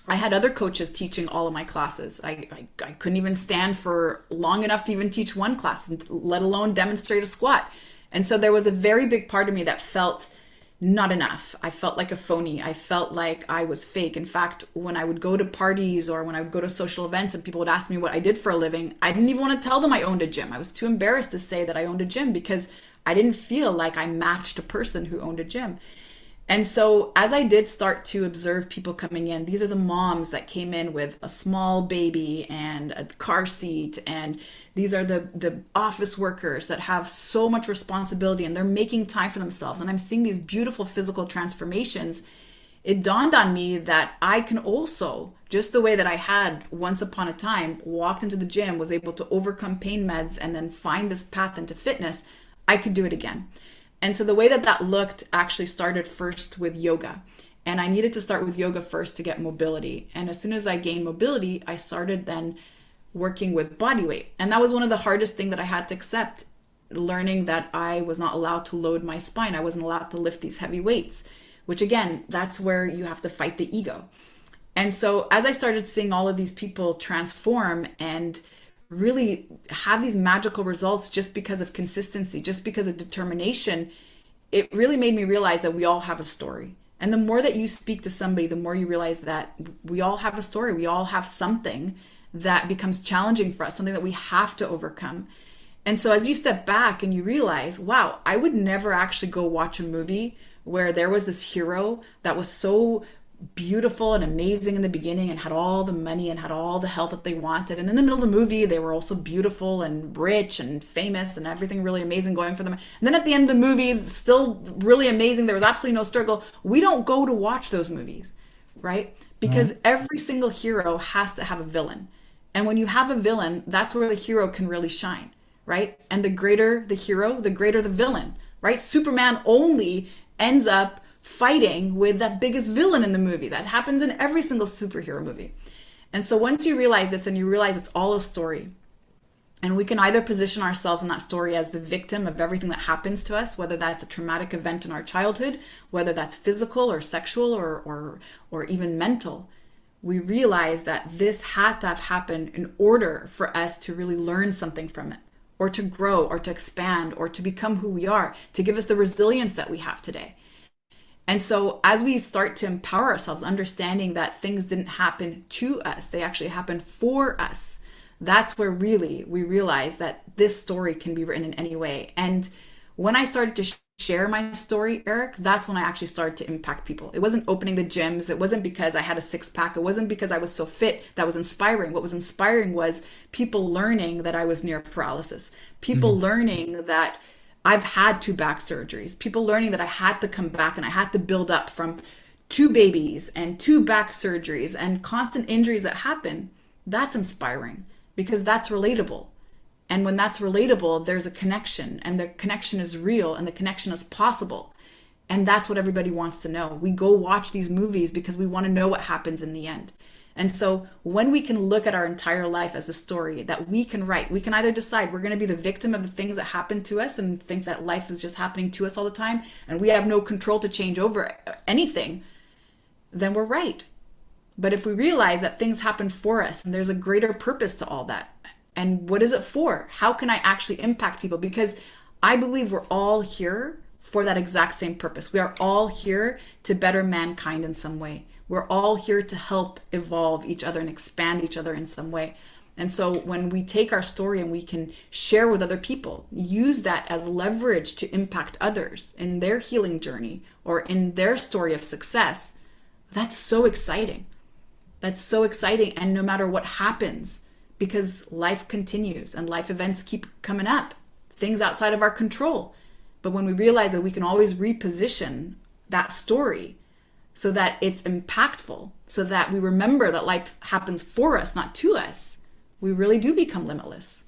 I had other coaches teaching all of my classes. I couldn't even stand for long enough to even teach one class, let alone demonstrate a squat. And so there was a very big part of me that felt not enough. I felt like a phony. I felt like I was fake. In fact, when I would go to parties or when I would go to social events and people would ask me what I did for a living, I didn't even want to tell them I owned a gym. I was too embarrassed to say that I owned a gym because I didn't feel like I matched a person who owned a gym. And so as I did start to observe people coming in, these are the moms that came in with a small baby and a car seat, and these are the office workers that have so much responsibility and they're making time for themselves. And I'm seeing these beautiful physical transformations. It dawned on me that I can also, just the way that I had once upon a time, walked into the gym, was able to overcome pain meds and then find this path into fitness, I could do it again. And so the way that that looked actually started first with yoga. And I needed to start with yoga first to get mobility. And as soon as I gained mobility, I started then working with body weight. And that was one of the hardest things that I had to accept, learning that I was not allowed to load my spine. I wasn't allowed to lift these heavy weights, which again, that's where you have to fight the ego. And so as I started seeing all of these people transform and really have these magical results just because of consistency, just because of determination, it really made me realize that we all have a story. And the more that you speak to somebody, the more you realize that we all have a story. We all have something that becomes challenging for us, something that we have to overcome. And so as you step back and you realize, wow, I would never actually go watch a movie where there was this hero that was so beautiful and amazing in the beginning and had all the money and had all the health that they wanted, and in the middle of the movie they were also beautiful and rich and famous and everything really amazing going for them, and then at the end of the movie still really amazing, there was absolutely no struggle. We don't go to watch those movies, right? Because every single hero has to have a villain, and when you have a villain, that's where the hero can really shine, right? And the greater the hero, the greater the villain, right? Superman only ends up fighting with that biggest villain in the movie. That happens in every single superhero movie. And so once you realize this and you realize it's all a story, and we can either position ourselves in that story as the victim of everything that happens to us, whether that's a traumatic event in our childhood, whether that's physical or sexual or even mental, we realize that this had to have happened in order for us to really learn something from it, or to grow, or to expand, or to become who we are, to give us the resilience that we have today. And so as we start to empower ourselves, understanding that things didn't happen to us, they actually happened for us, that's where really we realize that this story can be written in any way. And when I started to share my story, Eric, that's when I actually started to impact people. It wasn't opening the gyms. It wasn't because I had a six-pack. It wasn't because I was so fit that was inspiring. What was inspiring was people learning that I was near paralysis, people learning that I've had 2 back surgeries, people learning that I had to come back and I had to build up from 2 babies and 2 back surgeries and constant injuries that happen. That's inspiring because that's relatable. And when that's relatable, there's a connection, and the connection is real and the connection is possible. And that's what everybody wants to know. We go watch these movies because we want to know what happens in the end. And so when we can look at our entire life as a story that we can write, we can either decide we're going to be the victim of the things that happen to us and think that life is just happening to us all the time and we have no control to change over anything, then we're right. But if we realize that things happen for us and there's a greater purpose to all that, and what is it for? How can I actually impact people? Because I believe we're all here for that exact same purpose. We are all here to better mankind in some way. We're all here to help evolve each other and expand each other in some way. And so when we take our story and we can share with other people, use that as leverage to impact others in their healing journey or in their story of success, that's so exciting. That's so exciting. And no matter what happens, because life continues and life events keep coming up, things outside of our control. But when we realize that we can always reposition that story so that it's impactful, so that we remember that life happens for us, not to us, we really do become limitless.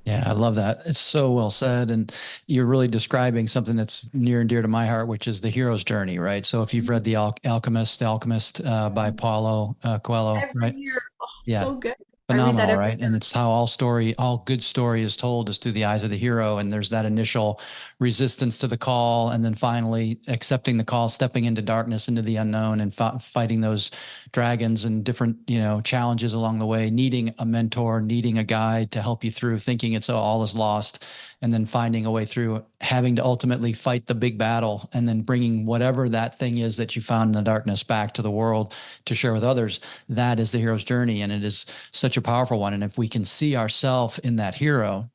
Yeah, I love that. It's so well said. And you're really describing something that's near and dear to my heart, which is the hero's journey, right? So if you've read The Alchemist by Paulo Coelho, Every right? year. Oh, Yeah, so good. I read that phenomenal, every right? year. And it's how all good story is told is through the eyes of the hero. And there's that initial resistance to the call, and then finally accepting the call, stepping into darkness, into the unknown, and fighting those dragons and different, challenges along the way, needing a mentor, needing a guide to help you through, thinking it's all is lost, and then finding a way through, having to ultimately fight the big battle, and then bringing whatever that thing is that you found in the darkness back to the world to share with others. That is the hero's journey. And it is such a powerful one. And if we can see ourselves in that hero,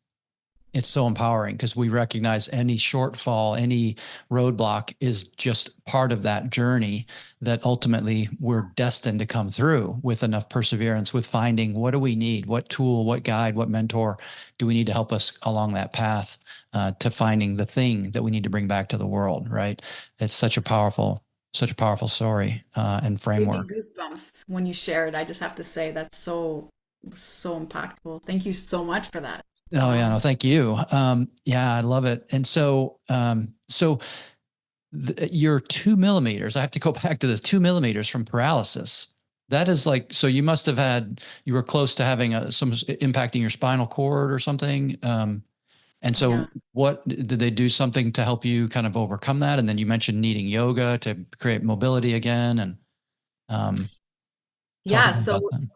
it's so empowering because we recognize any shortfall, any roadblock is just part of that journey that ultimately we're destined to come through with enough perseverance, with finding what do we need, what tool, what guide, what mentor do we need to help us along that path to finding the thing that we need to bring back to the world, right? It's such a powerful story and Gave me framework. goosebumps when you shared. I just have to say that's so impactful. Thank you so much for that. Oh yeah, no, thank you. Yeah, I love it. And you're 2 millimeters. I have to go back to this 2 millimeters from paralysis. That is like, so you were close to having some impacting your spinal cord or something. And Yeah. so what did they do something to help you kind of overcome that? And then you mentioned needing yoga to create mobility again. And talk a Yeah. little about So that.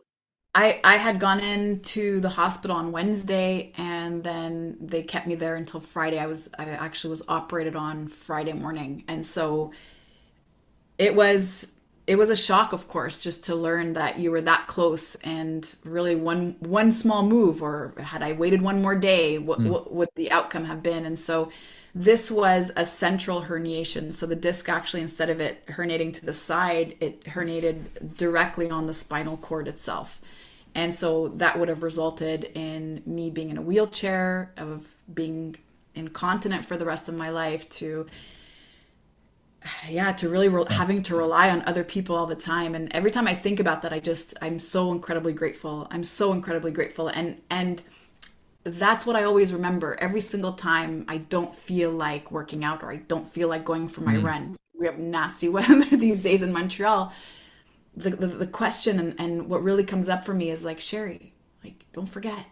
I had gone into the hospital on Wednesday and then they kept me there until Friday. I actually was operated on Friday morning. And so it was it was a shock, of course, just to learn that you were that close and really one small move, or had I waited one more day, Mm, what would the outcome have been? And so this was a central herniation. So the disc actually, instead of it herniating to the side, it herniated directly on the spinal cord itself. And so that would have resulted in me being in a wheelchair, of being incontinent for the rest of my life, to yeah, to really yeah. having to rely on other people all the time. And every time I think about that, I'm so incredibly grateful. I'm so incredibly grateful. And that's what I always remember every single time I don't feel like working out or I don't feel like going for my Mm, run. We have nasty weather these days in Montreal. The question and what really comes up for me is like, Sherry, like, don't forget,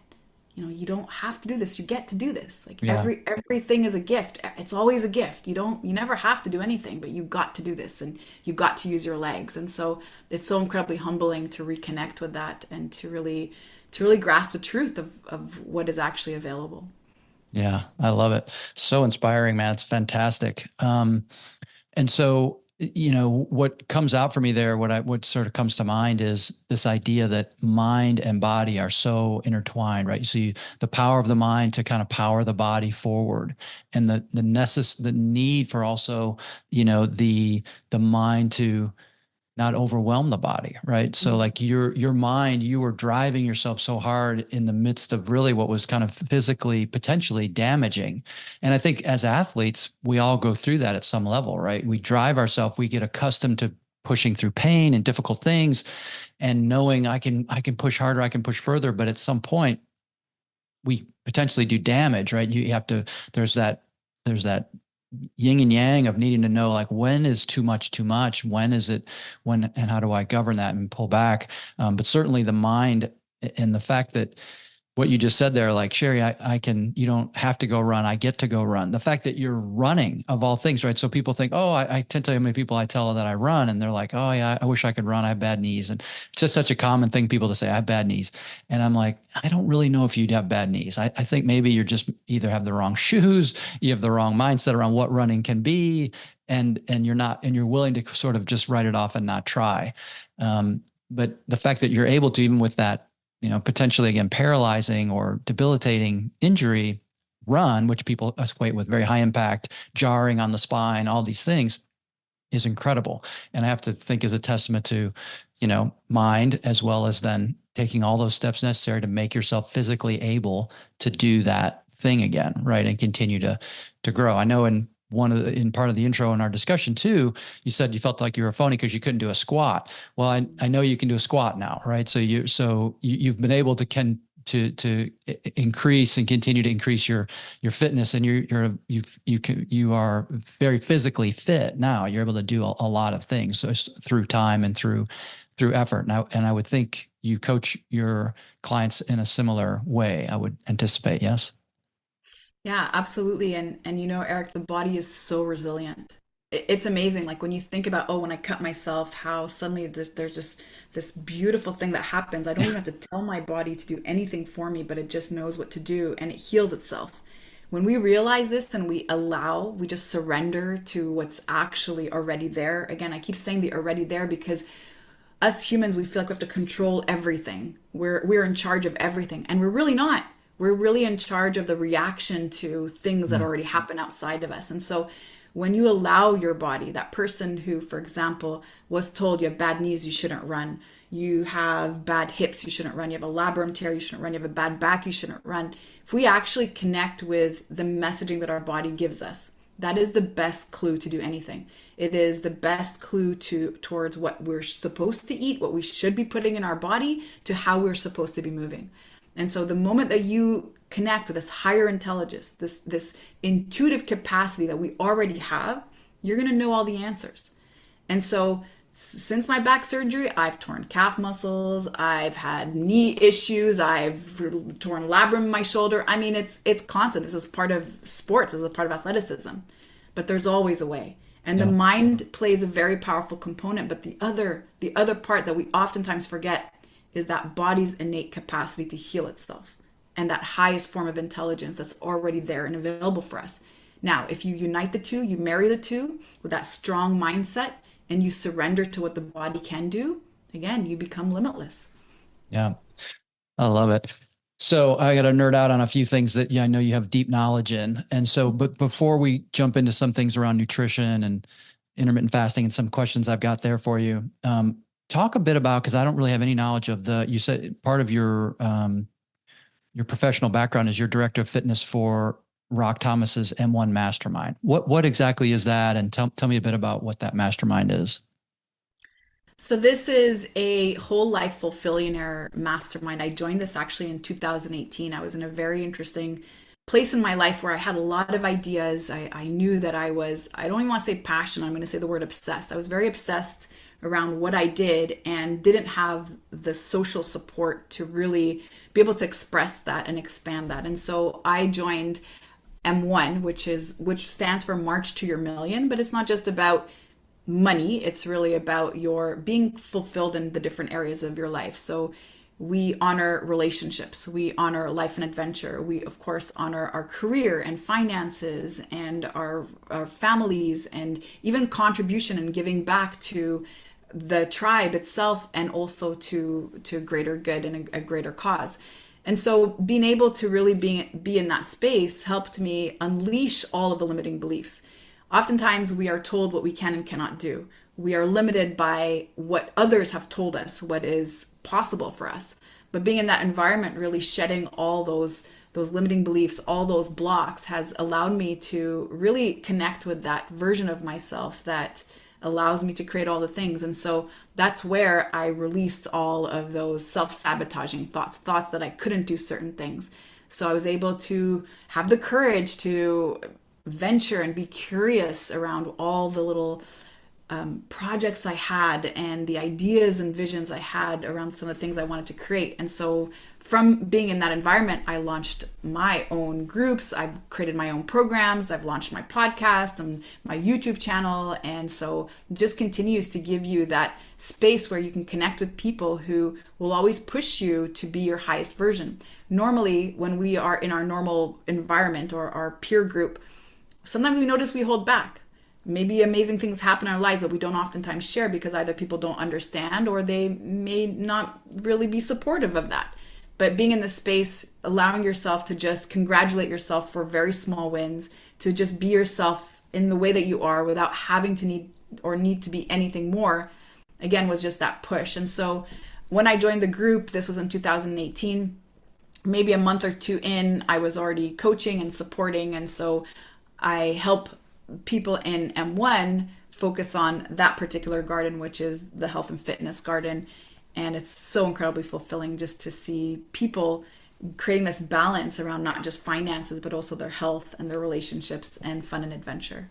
you don't have to do this. You get to do this. Like yeah. everything is a gift. It's always a gift. You never have to do anything, but you got to do this and you got to use your legs. And so it's so incredibly humbling to reconnect with that and to really grasp the truth of what is actually available. Yeah, I love it. So inspiring, man. It's fantastic. And so, what comes out for me there, what sort of comes to mind is this idea that mind and body are so intertwined, right? So the power of the mind to kind of power the body forward, and the need for also, the mind to not overwhelm the body, right? So Mhm. like your mind, you were driving yourself so hard in the midst of really what was kind of physically potentially damaging. And I think as athletes, we all go through that at some level, right? We drive ourselves, we get accustomed to pushing through pain and difficult things and knowing I can push harder, I can push further, but at some point we potentially do damage, right? You have to, there's that yin and yang of needing to know like when is too much, when is it, when, and how do I govern that and pull back. But certainly the mind and the fact that what you just said there, like Sherry, you don't have to go run. I get to go run. The fact that you're running of all things, right? So people think, oh, I tend to tell you how many people I tell that I run and they're like, oh yeah, I wish I could run. I have bad knees. And it's just such a common thing people to say, I have bad knees. And I'm like, I don't really know if you'd have bad knees. I think maybe you're just either have the wrong shoes, you have the wrong mindset around what running can be. And you're willing to sort of just write it off and not try. But the fact that you're able to, even with that, potentially again, paralyzing or debilitating injury, run, which people equate with very high impact, jarring on the spine, all these things is incredible. And I have to think is a testament to, mind as well as then taking all those steps necessary to make yourself physically able to do that thing again, right? And continue to grow. I know in in part of the intro in our discussion too, you said you felt like you were a phony because you couldn't do a squat. Well, I know you can do a squat now, right? So you've been able to increase and continue to increase your fitness, and you are very physically fit now. You're able to do a lot of things, so through time and through effort. And I would think you coach your clients in a similar way, I would anticipate. Yes. Yeah, absolutely. And Eric, the body is so resilient. It's amazing. Like when you think about, oh, when I cut myself, how suddenly there's just this beautiful thing that happens. I don't even have to tell my body to do anything for me, but it just knows what to do and it heals itself. When we realize this and we just surrender to what's actually already there. Again, I keep saying the already there because us humans, we feel like we have to control everything. We're in charge of everything, and we're really not. We're really in charge of the reaction to things that already happen outside of us. And so when you allow your body, that person who, for example, was told you have bad knees, you shouldn't run, you have bad hips, you shouldn't run, you have a labrum tear, you shouldn't run, you have a bad back, you shouldn't run. If we actually connect with the messaging that our body gives us, that is the best clue to do anything. It is the best clue towards what we're supposed to eat, what we should be putting in our body, to how we're supposed to be moving. And so the moment that you connect with this higher intelligence, this intuitive capacity that we already have, you're going to know all the answers. And so since my back surgery, I've torn calf muscles, I've had knee issues, I've torn labrum in my shoulder. I mean, it's constant. This is part of sports, this is a part of athleticism. But there's always a way. And the mind plays a very powerful component, but the other part that we oftentimes forget is that body's innate capacity to heal itself and that highest form of intelligence that's already there and available for us. Now, if you unite the two, you marry the two with that strong mindset and you surrender to what the body can do, again, you become limitless. Yeah, I love it. So I got to nerd out on a few things that I know you have deep knowledge in. And so, but before we jump into some things around nutrition and intermittent fasting and some questions I've got there for you, talk a bit about, because I don't really have any knowledge of you said part of your professional background is you're director of fitness for Rock Thomas's M1 Mastermind. What exactly is that? And tell me a bit about what that mastermind is. So this is a whole life fulfillionaire mastermind. I joined this actually in 2018. I was in a very interesting place in my life where I had a lot of ideas. I knew that I don't even want to say passionate, I'm going to say the word obsessed. I was very obsessed around what I did and didn't have the social support to really be able to express that and expand that. And so I joined M1, which stands for March to Your Million, but it's not just about money. It's really about your being fulfilled in the different areas of your life. So we honor relationships, we honor life and adventure, we of course honor our career and finances and our families, and even contribution and giving back to the tribe itself, and also to greater good and a greater cause. And so being able to really be in that space helped me unleash all of the limiting beliefs. Oftentimes we are told what we can and cannot do. We are limited by what others have told us, what is possible for us. But being in that environment, really shedding all those limiting beliefs, all those blocks, has allowed me to really connect with that version of myself that allows me to create all the things. And so that's where I released all of those self-sabotaging thoughts that I couldn't do certain things. So I was able to have the courage to venture and be curious around all the little projects I had and the ideas and visions I had around some of the things I wanted to create. And so from being in that environment, I launched my own groups. I've created my own programs. I've launched my podcast and my YouTube channel. And so it just continues to give you that space where you can connect with people who will always push you to be your highest version. Normally, when we are in our normal environment or our peer group, sometimes we notice we hold back. Maybe amazing things happen in our lives, but we don't oftentimes share because either people don't understand or they may not really be supportive of that. But being in the space, allowing yourself to just congratulate yourself for very small wins, to just be yourself in the way that you are without having to need to be anything more, again, was just that push. And so when I joined the group, this was in 2018, maybe a month or two in, I was already coaching and supporting. And so I help people in M1 focus on that particular garden, which is the health and fitness garden. And it's so incredibly fulfilling just to see people creating this balance around not just finances, but also their health and their relationships and fun and adventure.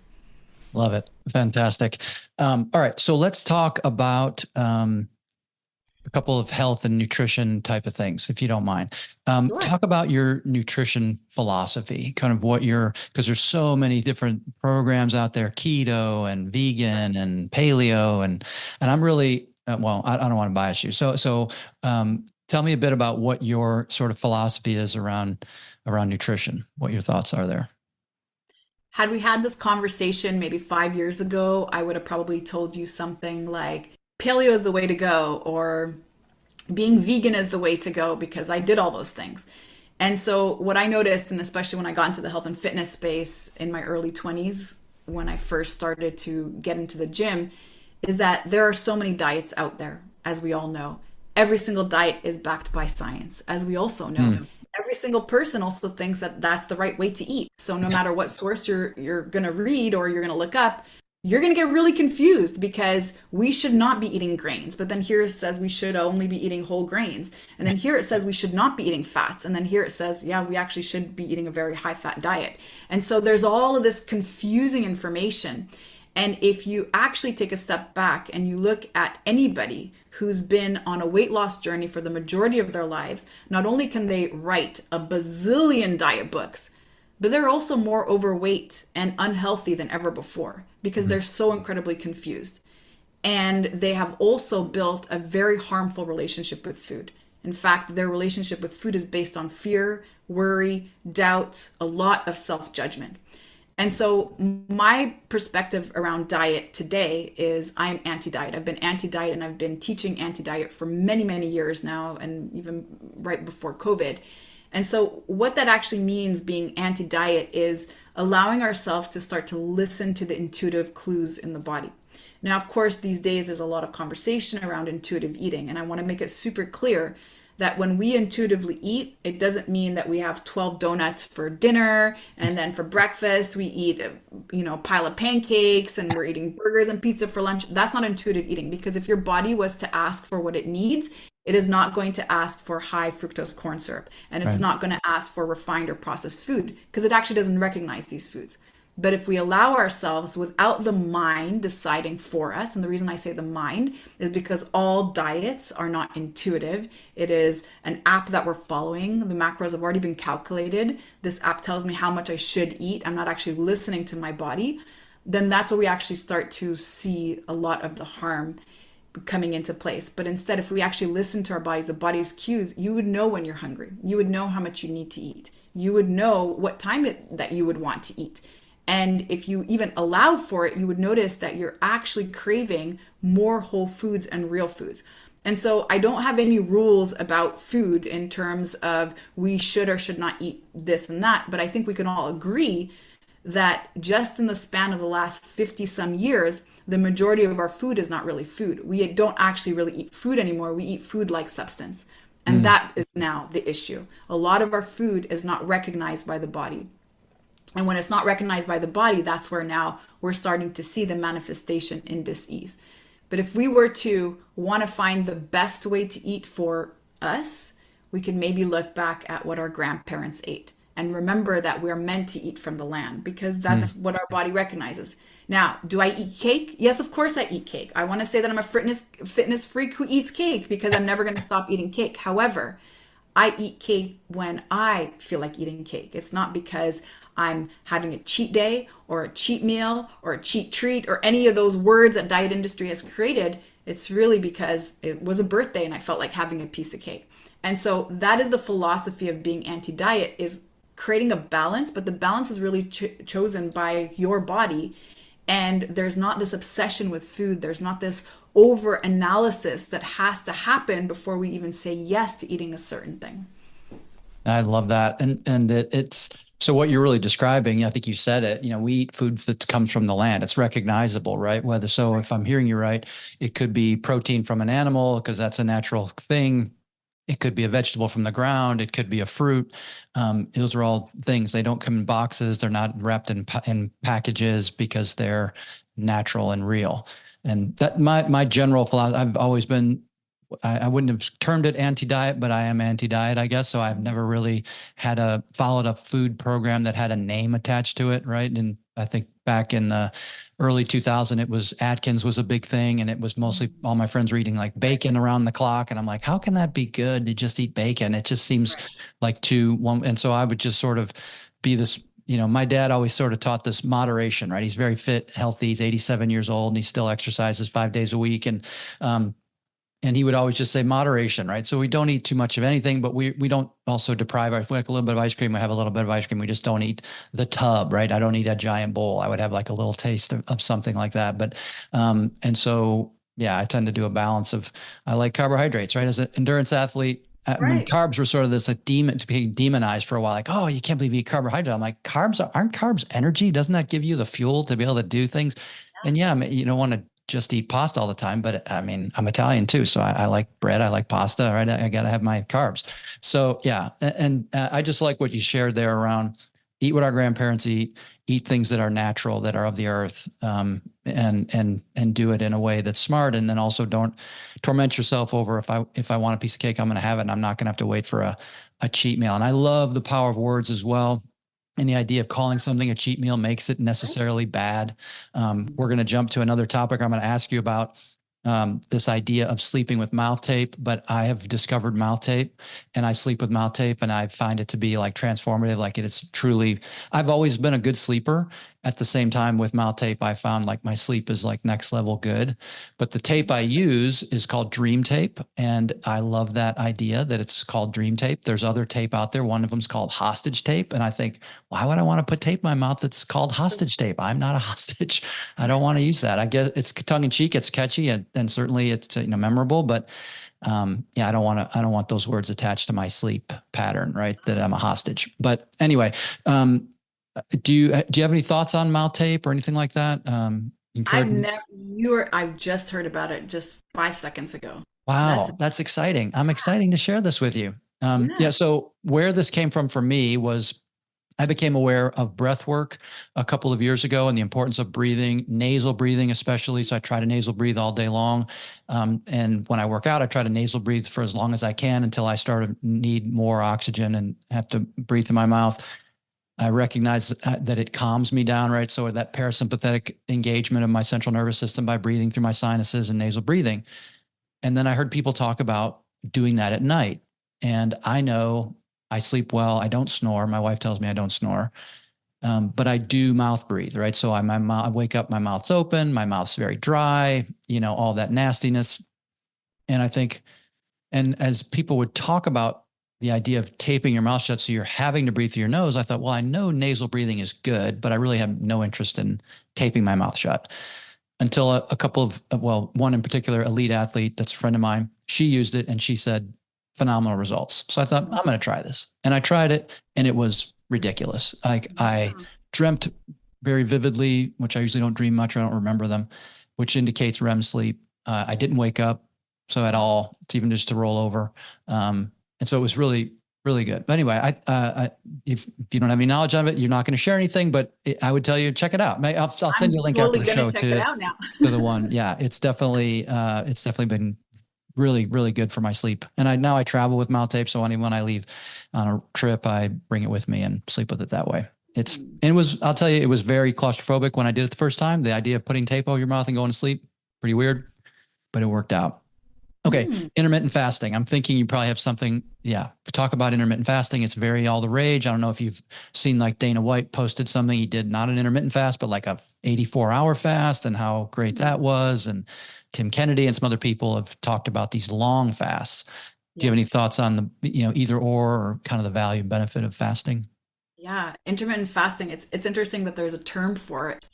Love it. Fantastic. All right. So let's talk about a couple of health and nutrition type of things, if you don't mind. Sure. Talk about your nutrition philosophy, kind of what because there's so many different programs out there, keto and vegan and paleo. And I'm really, well, I don't want to bias you. So tell me a bit about what your sort of philosophy is around nutrition, what your thoughts are there. Had we had this conversation maybe 5 years ago, I would have probably told you something like paleo is the way to go, or being vegan is the way to go, because I did all those things. And so what I noticed, and especially when I got into the health and fitness space in my early 20s, when I first started to get into the gym, is that there are so many diets out there, as we all know. Every single diet is backed by science, as we also know. Every single person also thinks that that's the right way to eat. So no matter what source you're going to read or you're going to look up, you're going to get really confused, because we should not be eating grains. But then here it says we should only be eating whole grains. And then here it says we should not be eating fats. And then here it says, yeah, we actually should be eating a very high fat diet. And so there's all of this confusing information. And if you actually take a step back and you look at anybody who's been on a weight loss journey for the majority of their lives, not only can they write a bazillion diet books, but they're also more overweight and unhealthy than ever before, because they're so incredibly confused. And they have also built a very harmful relationship with food. In fact, their relationship with food is based on fear, worry, doubt, a lot of self-judgment. And so my perspective around diet today is I'm anti-diet. I've been anti-diet, and I've been teaching anti-diet for many, many years now, and even right before COVID. And so what that actually means, being anti-diet, is allowing ourselves to start to listen to the intuitive clues in the body. Now, of course, these days there's a lot of conversation around intuitive eating, and I want to make it super clear that when we intuitively eat, it doesn't mean that we have 12 donuts for dinner, and then for breakfast we eat a pile of pancakes, and we're eating burgers and pizza for lunch. That's not intuitive eating, because if your body was to ask for what it needs, it is not going to ask for high fructose corn syrup, and it's not going to ask for refined or processed food, because it actually doesn't recognize these foods. But if we allow ourselves, without the mind deciding for us, and the reason I say the mind is because all diets are not intuitive. It is an app that we're following. The macros have already been calculated. This app tells me how much I should eat. I'm not actually listening to my body. Then that's where we actually start to see a lot of the harm coming into place. But instead, if we actually listen to our bodies, the body's cues, you would know when you're hungry. You would know how much you need to eat. You would know what time that you would want to eat. And if you even allow for it, you would notice that you're actually craving more whole foods and real foods. And so I don't have any rules about food in terms of we should or should not eat this and that, but I think we can all agree that just in the span of the last 50 some years, the majority of our food is not really food. We don't actually really eat food anymore. We eat food like substance. And that is now the issue. A lot of our food is not recognized by the body. And when it's not recognized by the body, that's where now we're starting to see the manifestation in dis-ease. But if we were to want to find the best way to eat for us, we can maybe look back at what our grandparents ate and remember that we're meant to eat from the land, because that's what our body recognizes. Now, do I eat cake? Yes, of course I eat cake. I want to say that I'm a fitness freak who eats cake, because I'm never going to stop eating cake. However, I eat cake when I feel like eating cake. It's not because I'm having a cheat day or a cheat meal or a cheat treat or any of those words that diet industry has created. It's really because it was a birthday and I felt like having a piece of cake. And so that is the philosophy of being anti-diet, is creating a balance, but the balance is really chosen by your body. And there's not this obsession with food. There's not this over analysis that has to happen before we even say yes to eating a certain thing. I love that. And it's, so what you're really describing, I think you said it, we eat food that comes from the land. It's recognizable, right? So if I'm hearing you right, it could be protein from an animal because that's a natural thing. It could be a vegetable from the ground. It could be a fruit. Those are all things. They don't come in boxes. They're not wrapped in packages because they're natural and real. And that my general philosophy, I've always been, I wouldn't have termed it anti-diet, but I am anti-diet, I guess. So I've never really followed a food program that had a name attached to it, right? And I think back in the early 2000, it was Atkins was a big thing, and it was mostly all my friends were eating like bacon around the clock, and I'm like, how can that be good to just eat bacon? It just seems like too one. And so I would just sort of be this. My dad always sort of taught this moderation, right? He's very fit, healthy. He's 87 years old, and he still exercises 5 days a week, um, and he would always just say moderation, right? So we don't eat too much of anything, but we don't also deprive our, if we like a little bit of ice cream, we have a little bit of ice cream. We just don't eat the tub, right? I don't eat a giant bowl. I would have like a little taste of something like that. But, and so, yeah, I tend to do a balance of, I like carbohydrates, right? As an endurance athlete, when carbs were sort of this like to be demonized for a while, like, oh, you can't believe you eat carbohydrate. I'm like, aren't carbs energy? Doesn't that give you the fuel to be able to do things? And yeah, I mean, you don't want to just eat pasta all the time, but I mean, I'm Italian too. So I like bread. I like pasta, right? I got to have my carbs. So yeah. And I just like what you shared there around eat what our grandparents eat things that are natural, that are of the earth, and do it in a way that's smart. And then also don't torment yourself over if I want a piece of cake, I'm going to have it, and I'm not going to have to wait for a cheat meal. And I love the power of words as well. And the idea of calling something a cheat meal makes it necessarily bad. We're going to jump to another topic. I'm going to ask you about this idea of sleeping with mouth tape, but I have discovered mouth tape, and I sleep with mouth tape, and I find it to be like transformative. Like it's truly, I've always been a good sleeper. At the same time, with mouth tape, I found like my sleep is like next level good. But the tape I use is called Dream Tape. And I love that idea that it's called Dream Tape. There's other tape out there. One of them is called hostage tape. And I think, why would I want to put tape in my mouth that's called hostage tape? I'm not a hostage. I don't want to use that. I guess it's tongue in cheek. It's catchy, and certainly it's memorable. But yeah, I don't want those words attached to my sleep pattern, right? That I'm a hostage. But anyway, do you have any thoughts on mouth tape or anything like that? I've just heard about it just 5 seconds ago. That's exciting. I'm exciting to share this with you. Yeah. Yeah. So where this came from for me was I became aware of breath work a couple of years ago and the importance of breathing, nasal breathing, especially. So I try to nasal breathe all day long. And when I work out, I try to nasal breathe for as long as I can until I start to need more oxygen and have to breathe through my mouth. I recognize that it calms me down, right? So that parasympathetic engagement of my central nervous system by breathing through my sinuses and nasal breathing. And then I heard people talk about doing that at night. And I know I sleep well. I don't snore. My wife tells me I don't snore. But I do mouth breathe, right? So I wake up, my mouth's open, my mouth's very dry, all that nastiness. And I think, and as people would talk about the idea of taping your mouth shut so you're having to breathe through your nose, I thought, well, I know nasal breathing is good, but I really have no interest in taping my mouth shut. Until a couple of, well, one in particular, elite athlete that's a friend of mine, she used it and she said phenomenal results. So I thought, I'm going to try this. And I tried it, and it was ridiculous. Like I dreamt very vividly, which I usually don't dream much. I don't remember them, which indicates REM sleep. I didn't wake up so at all. It's even just to roll over. And so it was really, really good. But anyway, if you don't have any knowledge of it, you're not going to share anything, but I would tell you, check it out. I'll send you a link after the show to the one. Yeah, it's definitely been really, really good for my sleep. And now I travel with mouth tape. So when I leave on a trip, I bring it with me and sleep with it that way. I'll tell you, it was very claustrophobic when I did it the first time. The idea of putting tape over your mouth and going to sleep, pretty weird, but it worked out. Okay. Intermittent fasting. I'm thinking you probably have something. Yeah. Talk about intermittent fasting. It's very all the rage. I don't know if you've seen like Dana White posted something. He did not an intermittent fast, but like a 84-hour fast, and how great that was. And Tim Kennedy and some other people have talked about these long fasts. Do you have any thoughts on the, either or kind of the value and benefit of fasting? Yeah. Intermittent fasting. It's interesting that there's a term for it,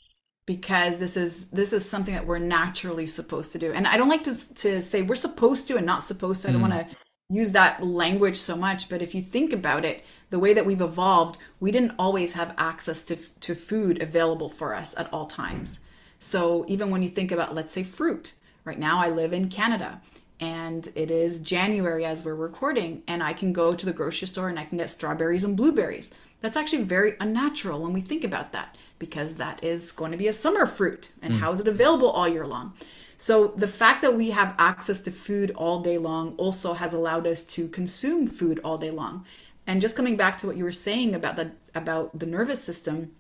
because this is something that we're naturally supposed to do. And I don't like to say we're supposed to and not supposed to. I don't want to use that language so much, but if you think about it, the way that we've evolved, we didn't always have access to food available for us at all times. So even when you think about, let's say, fruit, right now I live in Canada. and it is January as we're recording, and I can go to the grocery store and I can get strawberries and blueberries. That's actually very unnatural when we think about that, because that is going to be a summer fruit. And how is it available all year long? So the fact that we have access to food all day long also has allowed us to consume food all day long. And just coming back to what you were saying about the nervous system,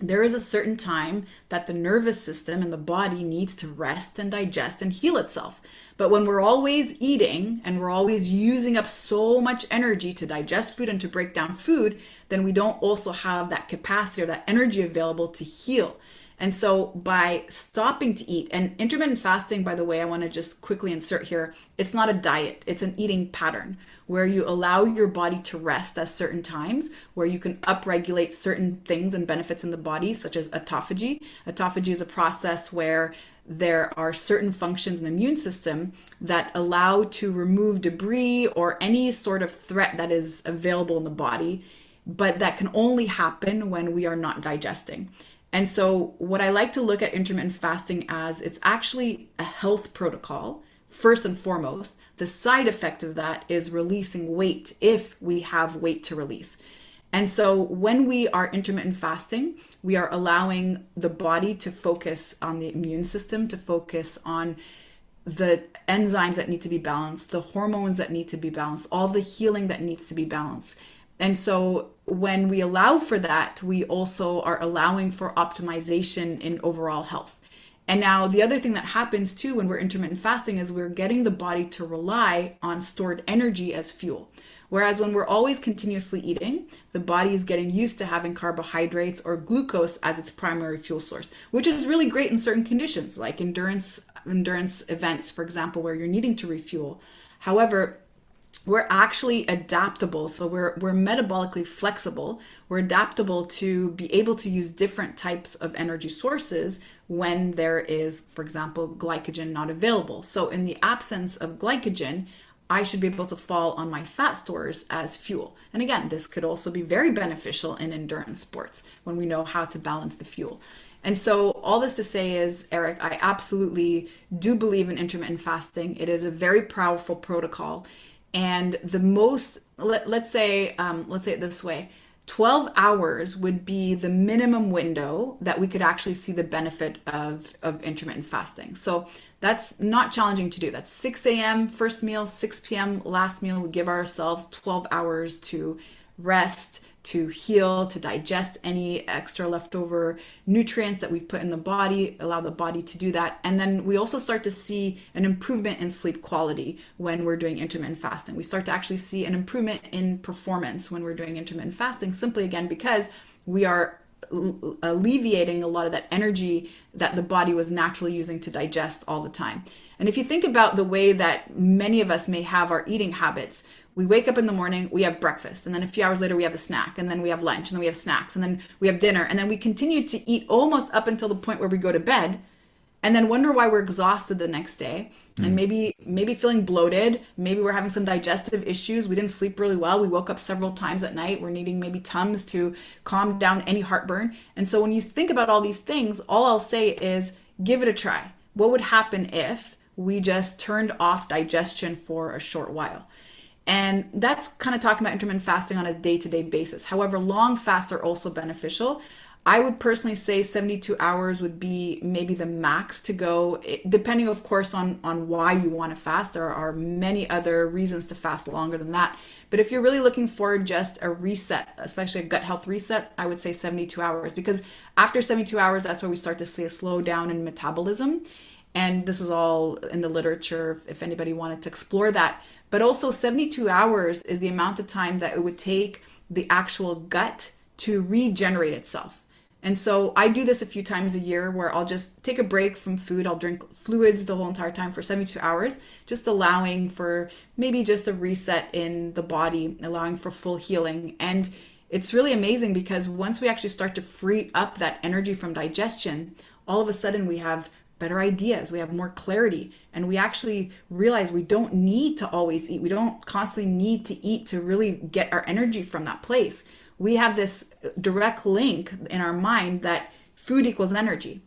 there is a certain time that the nervous system and the body needs to rest and digest and heal itself. But when we're always eating and we're always using up so much energy to digest food and to break down food, then we don't also have that capacity or that energy available to heal. And so by stopping to eat, and intermittent fasting, by the way, I want to just quickly insert here, it's not a diet, it's an eating pattern where you allow your body to rest at certain times, where you can upregulate certain things and benefits in the body, such as autophagy. Autophagy is a process where there are certain functions in the immune system that allow to remove debris or any sort of threat that is available in the body, but that can only happen when we are not digesting. And so what I like to look at intermittent fasting as, it's actually a health protocol, first and foremost. The side effect of that is releasing weight if we have weight to release. And so when we are intermittent fasting, we are allowing the body to focus on the immune system, to focus on the enzymes that need to be balanced, the hormones that need to be balanced, all the healing that needs to be balanced. And so when we allow for that, we also are allowing for optimization in overall health. And now the other thing that happens too when we're intermittent fasting is we're getting the body to rely on stored energy as fuel. Whereas when we're always continuously eating, the body is getting used to having carbohydrates or glucose as its primary fuel source, which is really great in certain conditions, like endurance events, for example, where you're needing to refuel. However, we're actually adaptable. So we're metabolically flexible. We're adaptable to be able to use different types of energy sources when there is, for example, glycogen not available. So in the absence of glycogen, I should be able to fall on my fat stores as fuel. And again, this could also be very beneficial in endurance sports when we know how to balance the fuel. And so all this to say is, Eric, I absolutely do believe in intermittent fasting. It is a very powerful protocol. And the most, let's say it this way, 12 hours would be the minimum window that we could actually see the benefit of intermittent fasting. So that's not challenging to do. That's 6 a.m. first meal, 6 p.m. last meal. We give ourselves 12 hours to rest, to heal, to digest any extra leftover nutrients that we've put in the body, allow the body to do that. And then we also start to see an improvement in sleep quality when we're doing intermittent fasting. We start to actually see an improvement in performance when we're doing intermittent fasting, simply again because we are alleviating a lot of that energy that the body was naturally using to digest all the time. And if you think about the way that many of us may have our eating habits, we wake up in the morning, we have breakfast, and then a few hours later we have a snack, and then we have lunch, and then we have snacks, and then we have dinner, and then we continue to eat almost up until the point where we go to bed, and then wonder why we're exhausted the next day, and maybe feeling bloated, maybe we're having some digestive issues, we didn't sleep really well, we woke up several times at night, we're needing maybe Tums to calm down any heartburn. And so when you think about all these things, all I'll say is give it a try. What would happen if we just turned off digestion for a short while? And that's kind of talking about intermittent fasting on a day-to-day basis. However, long fasts are also beneficial. I would personally say 72 hours would be maybe the max to go, depending, of course, on why you want to fast. There are many other reasons to fast longer than that. But if you're really looking for just a reset, especially a gut health reset, I would say 72 hours. Because after 72 hours, that's where we start to see a slowdown in metabolism. And this is all in the literature if anybody wanted to explore that. But also 72 hours is the amount of time that it would take the actual gut to regenerate itself. And so I do this a few times a year where I'll just take a break from food. I'll drink fluids the whole entire time for 72 hours, just allowing for maybe just a reset in the body, allowing for full healing. And it's really amazing because once we actually start to free up that energy from digestion, all of a sudden we have better ideas, we have more clarity, and we actually realize we don't need to always eat. We don't constantly need to eat to really get our energy from that place. We have this direct link in our mind that food equals energy.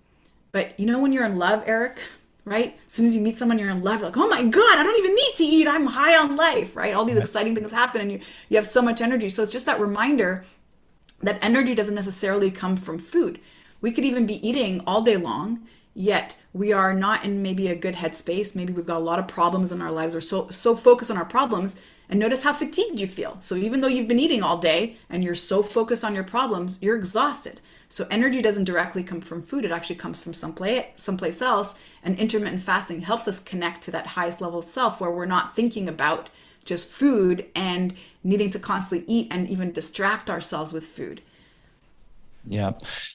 But you know, when you're in love, Eric, right? As soon as you meet someone you're in love, you're like, oh my God, I don't even need to eat. I'm high on life, right? All these Right. exciting things happen and you have so much energy. So it's just that reminder that energy doesn't necessarily come from food. We could even be eating all day long, yet we are not in maybe a good headspace. Maybe we've got a lot of problems in our lives. We're so focused on our problems, and notice how fatigued you feel. So even though you've been eating all day and you're so focused on your problems, you're exhausted. So energy doesn't directly come from food. It actually comes from someplace else. And intermittent fasting helps us connect to that highest level of self where we're not thinking about just food and needing to constantly eat and even distract ourselves with food. Yeah.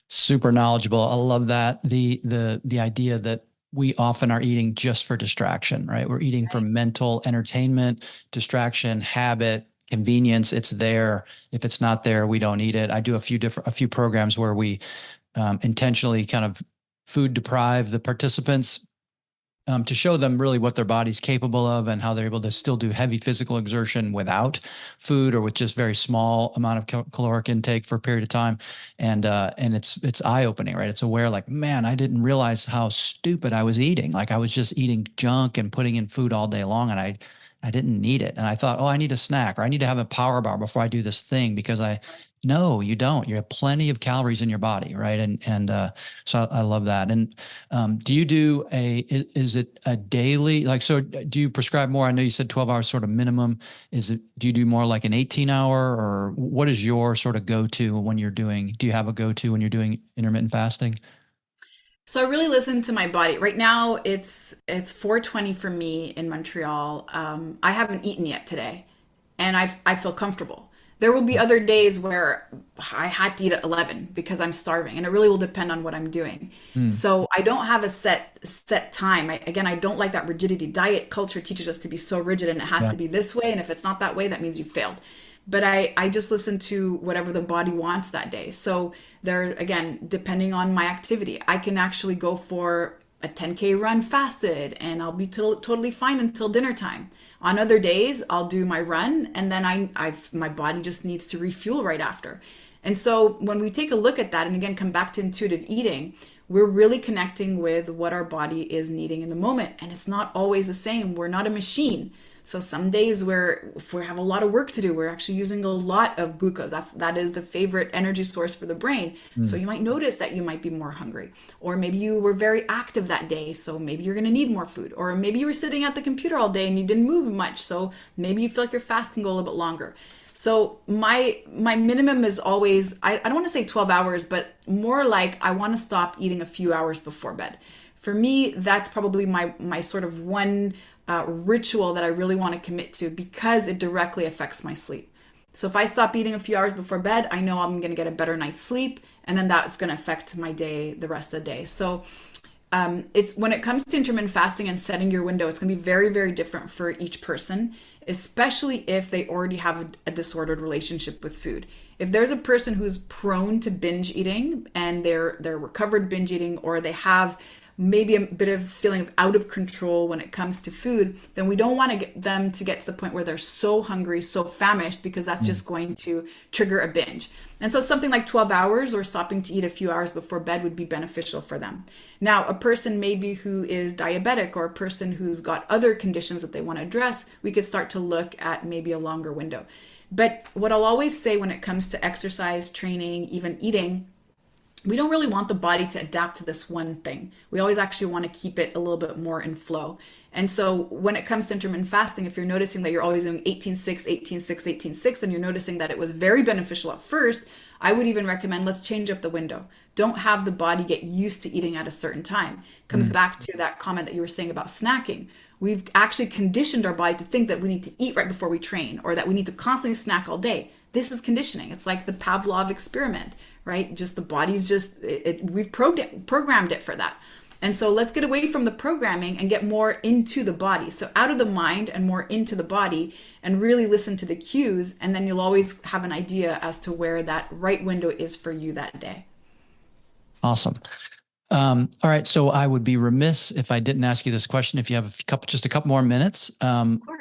Super knowledgeable. I love that. The idea that we often are eating just for distraction, right? We're eating for mental entertainment, distraction, habit, convenience. It's there. If it's not there, we don't eat it. I do a few programs where we intentionally kind of food deprive the participants to show them really what their body's capable of and how they're able to still do heavy physical exertion without food or with just very small amount of caloric intake for a period of time. And it's eye-opening, right? It's aware like, man, I didn't realize how stupid I was eating. Like I was just eating junk and putting in food all day long, and I didn't need it. And I thought, oh, I need a snack or I need to have a power bar before I do this thing because no, you don't. You have plenty of calories in your body, right? So I love that. And do you do is it a daily, like, so do you prescribe more? I know you said 12 hours sort of minimum. Do you do more like an 18-hour, or what is your sort of go-to when do you have a go-to when you're doing intermittent fasting? So I really listen to my body. Right now it's 4:20 for me in Montreal. I haven't eaten yet today, and I feel comfortable. There will be other days where I had to eat at 11 because I'm starving, and it really will depend on what I'm doing. Mm, So I don't have a set time. Again, I don't like that rigidity. Diet culture teaches us to be so rigid, and it has yeah. to be this way, and if it's not that way, that means you failed. But I just listen to whatever the body wants that day. So there, again, depending on my activity, I can actually go for a 10K run fasted and I'll be totally fine until dinner time. On other days, I'll do my run and then my body just needs to refuel right after. And so when we take a look at that and again come back to intuitive eating, we're really connecting with what our body is needing in the moment. And it's not always the same. We're not a machine. So some days where if we have a lot of work to do, we're actually using a lot of glucose. That is the favorite energy source for the brain. So Mm, you might notice that you might be more hungry, or maybe you were very active that day, so maybe you're going to need more food, or maybe you were sitting at the computer all day and you didn't move much, so maybe you feel like your fast can go a little bit longer. So my minimum is always I don't want to say 12 hours, but more like I want to stop eating a few hours before bed. For me, that's probably my sort of one ritual that I really want to commit to because it directly affects my sleep. So if I stop eating a few hours before bed, I know I'm going to get a better night's sleep, and then that's going to affect my day, the rest of the day. So it's when it comes to intermittent fasting and setting your window, it's going to be very, very different for each person, especially if they already have a disordered relationship with food. If there's a person who's prone to binge eating and they're recovered binge eating, or they have maybe a bit of feeling of out of control when it comes to food, then we don't want to get them to get to the point where they're so hungry, so famished, because that's mm, just going to trigger a binge. And so something like 12 hours or stopping to eat a few hours before bed would be beneficial for them. Now, a person maybe who is diabetic or a person who's got other conditions that they want to address, we could start to look at maybe a longer window. But what I'll always say when it comes to exercise, training, even eating, we don't really want the body to adapt to this one thing. We always actually want to keep it a little bit more in flow. And so when it comes to intermittent fasting, if you're noticing that you're always doing 18-6, 18-6, 18-6, and you're noticing that it was very beneficial at first, I would even recommend let's change up the window. Don't have the body get used to eating at a certain time. Comes mm. back to that comment that you were saying about snacking. We've actually conditioned our body to think that we need to eat right before we train or that we need to constantly snack all day. This is conditioning. It's like the Pavlov experiment, right? Just the body's just, we've programmed it for that. And so let's get away from the programming and get more into the body. So out of the mind and more into the body and really listen to the cues. And then you'll always have an idea as to where that right window is for you that day. Awesome. All right. So I would be remiss if I didn't ask you this question. If you have just a couple more minutes,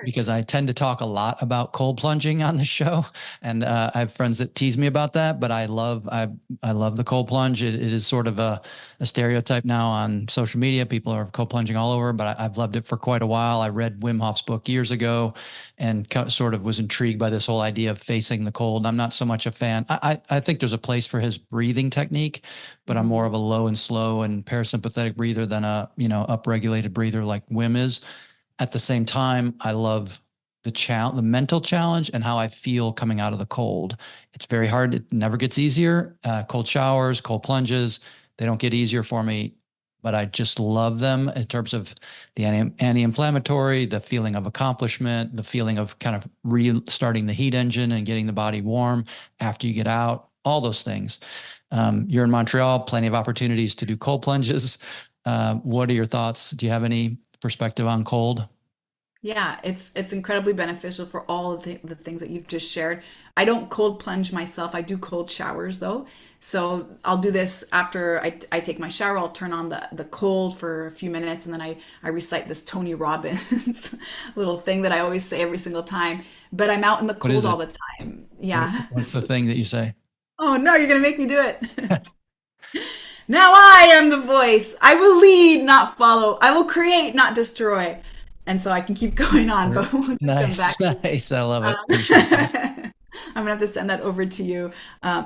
because I tend to talk a lot about cold plunging on the show, and I have friends that tease me about that. But I love the cold plunge. It is sort of a stereotype now on social media. People are cold plunging all over, but I've loved it for quite a while. I read Wim Hof's book years ago, and sort of was intrigued by this whole idea of facing the cold. I'm not so much a fan. I think there's a place for his breathing technique, but I'm more of a low and slow and parasympathetic breather than a upregulated breather like Wim is. At the same time, I love the mental challenge, and how I feel coming out of the cold. It's very hard. It never gets easier. Cold showers, cold plunges, they don't get easier for me, but I just love them in terms of the anti-inflammatory, the feeling of accomplishment, the feeling of kind of restarting the heat engine and getting the body warm after you get out, all those things. You're in Montreal, plenty of opportunities to do cold plunges. What are your thoughts? Do you have any perspective on cold? Yeah, it's incredibly beneficial for all of the things that you've just shared. I don't cold plunge myself. I do cold showers though. So I'll do this after I take my shower. I'll turn on the cold for a few minutes, and then I recite this Tony Robbins little thing that I always say every single time. But I'm out in the What is cold all it? the time. Yeah. What's the thing that you say? Oh no, you're gonna make me do it. Now I am the voice. I will lead, not follow. I will create, not destroy. And so I can keep going on, but we'll just come Nice, back. nice. I love it. Um, Appreciate that. I'm gonna have to send that over to you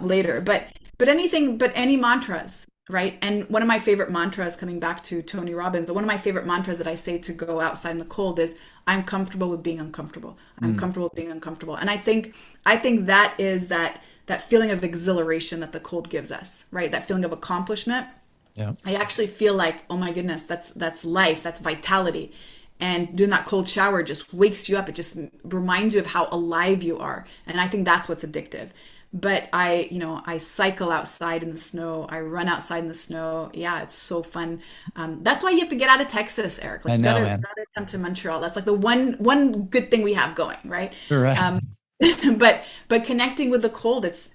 later. But any mantras, right? And one of my favorite mantras, coming back to Tony Robbins, but one of my favorite mantras that I say to go outside in the cold is, "I'm comfortable with being uncomfortable. I'm comfortable with being uncomfortable." And I think that is that feeling of exhilaration that the cold gives us, right? That feeling of accomplishment. Yeah. I actually feel like, oh my goodness, that's life, that's vitality. And doing that cold shower just wakes you up. It just reminds you of how alive you are. And I think that's what's addictive. But I cycle outside in the snow. I run outside in the snow. Yeah, it's so fun. That's why you have to get out of Texas, Eric. Like I you know, gotta man. come to Montreal. That's like the one good thing we have going, right? You're right. Um, but connecting with the cold, it's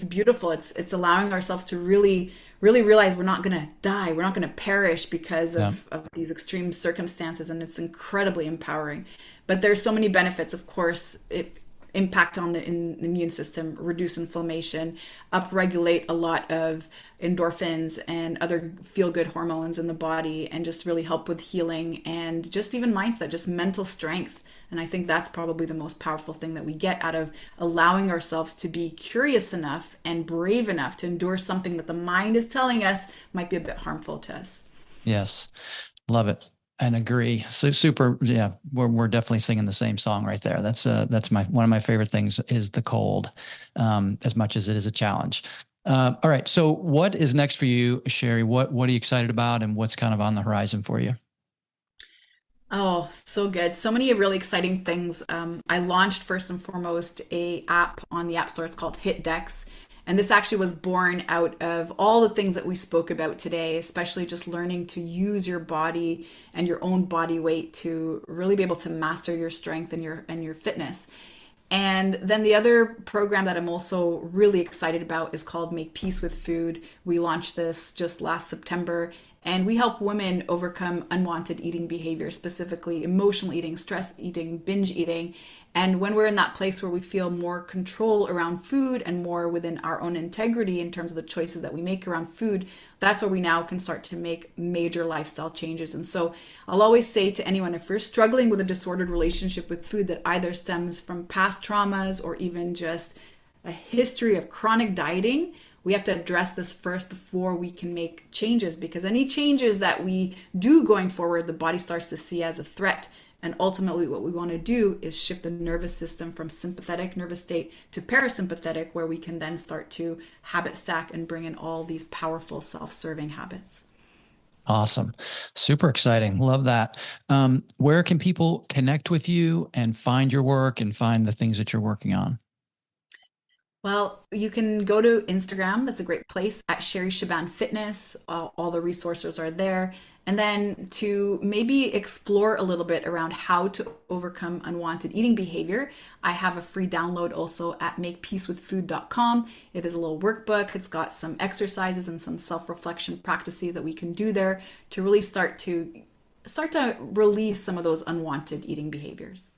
beautiful. It's allowing ourselves to really realize we're not gonna die, we're not gonna perish because Yeah. of these extreme circumstances, and it's incredibly empowering. But there's so many benefits, of course. It impact on the immune system, reduce inflammation, upregulate a lot of endorphins and other feel-good hormones in the body, and just really help with healing and just even mindset, just mental strength. And I think that's probably the most powerful thing that we get out of allowing ourselves to be curious enough and brave enough to endure something that the mind is telling us might be a bit harmful to us. Yes. Love it. And agree. So super. Yeah. We're definitely singing the same song right there. That's one of my favorite things is the cold, as much as it is a challenge. All right. So what is next for you, Sherry? What are you excited about, and what's kind of on the horizon for you? Oh, so good. So many really exciting things. I launched first and foremost a app on the App Store. It's called Hit Dex. And this actually was born out of all the things that we spoke about today, especially just learning to use your body and your own body weight to really be able to master your strength and your fitness. And then the other program that I'm also really excited about is called Make Peace with Food. We launched this just last September, and we help women overcome unwanted eating behavior, specifically emotional eating, stress eating, binge eating. And when we're in that place where we feel more control around food and more within our own integrity in terms of the choices that we make around food, that's where we now can start to make major lifestyle changes. And so I'll always say to anyone, if you're struggling with a disordered relationship with food that either stems from past traumas or even just a history of chronic dieting, we have to address this first before we can make changes, because any changes that we do going forward, the body starts to see as a threat. And ultimately, what we want to do is shift the nervous system from sympathetic nervous state to parasympathetic, where we can then start to habit stack and bring in all these powerful self-serving habits. Awesome. Super exciting. Love that. Where can people connect with you and find your work and find the things that you're working on? Well, you can go to Instagram. That's a great place, at Sherry Shaban Fitness. All the resources are there. And then to maybe explore a little bit around how to overcome unwanted eating behavior, I have a free download also at makepeacewithfood.com. It is a little workbook. It's got some exercises and some self-reflection practices that we can do there to really start to start to release some of those unwanted eating behaviors.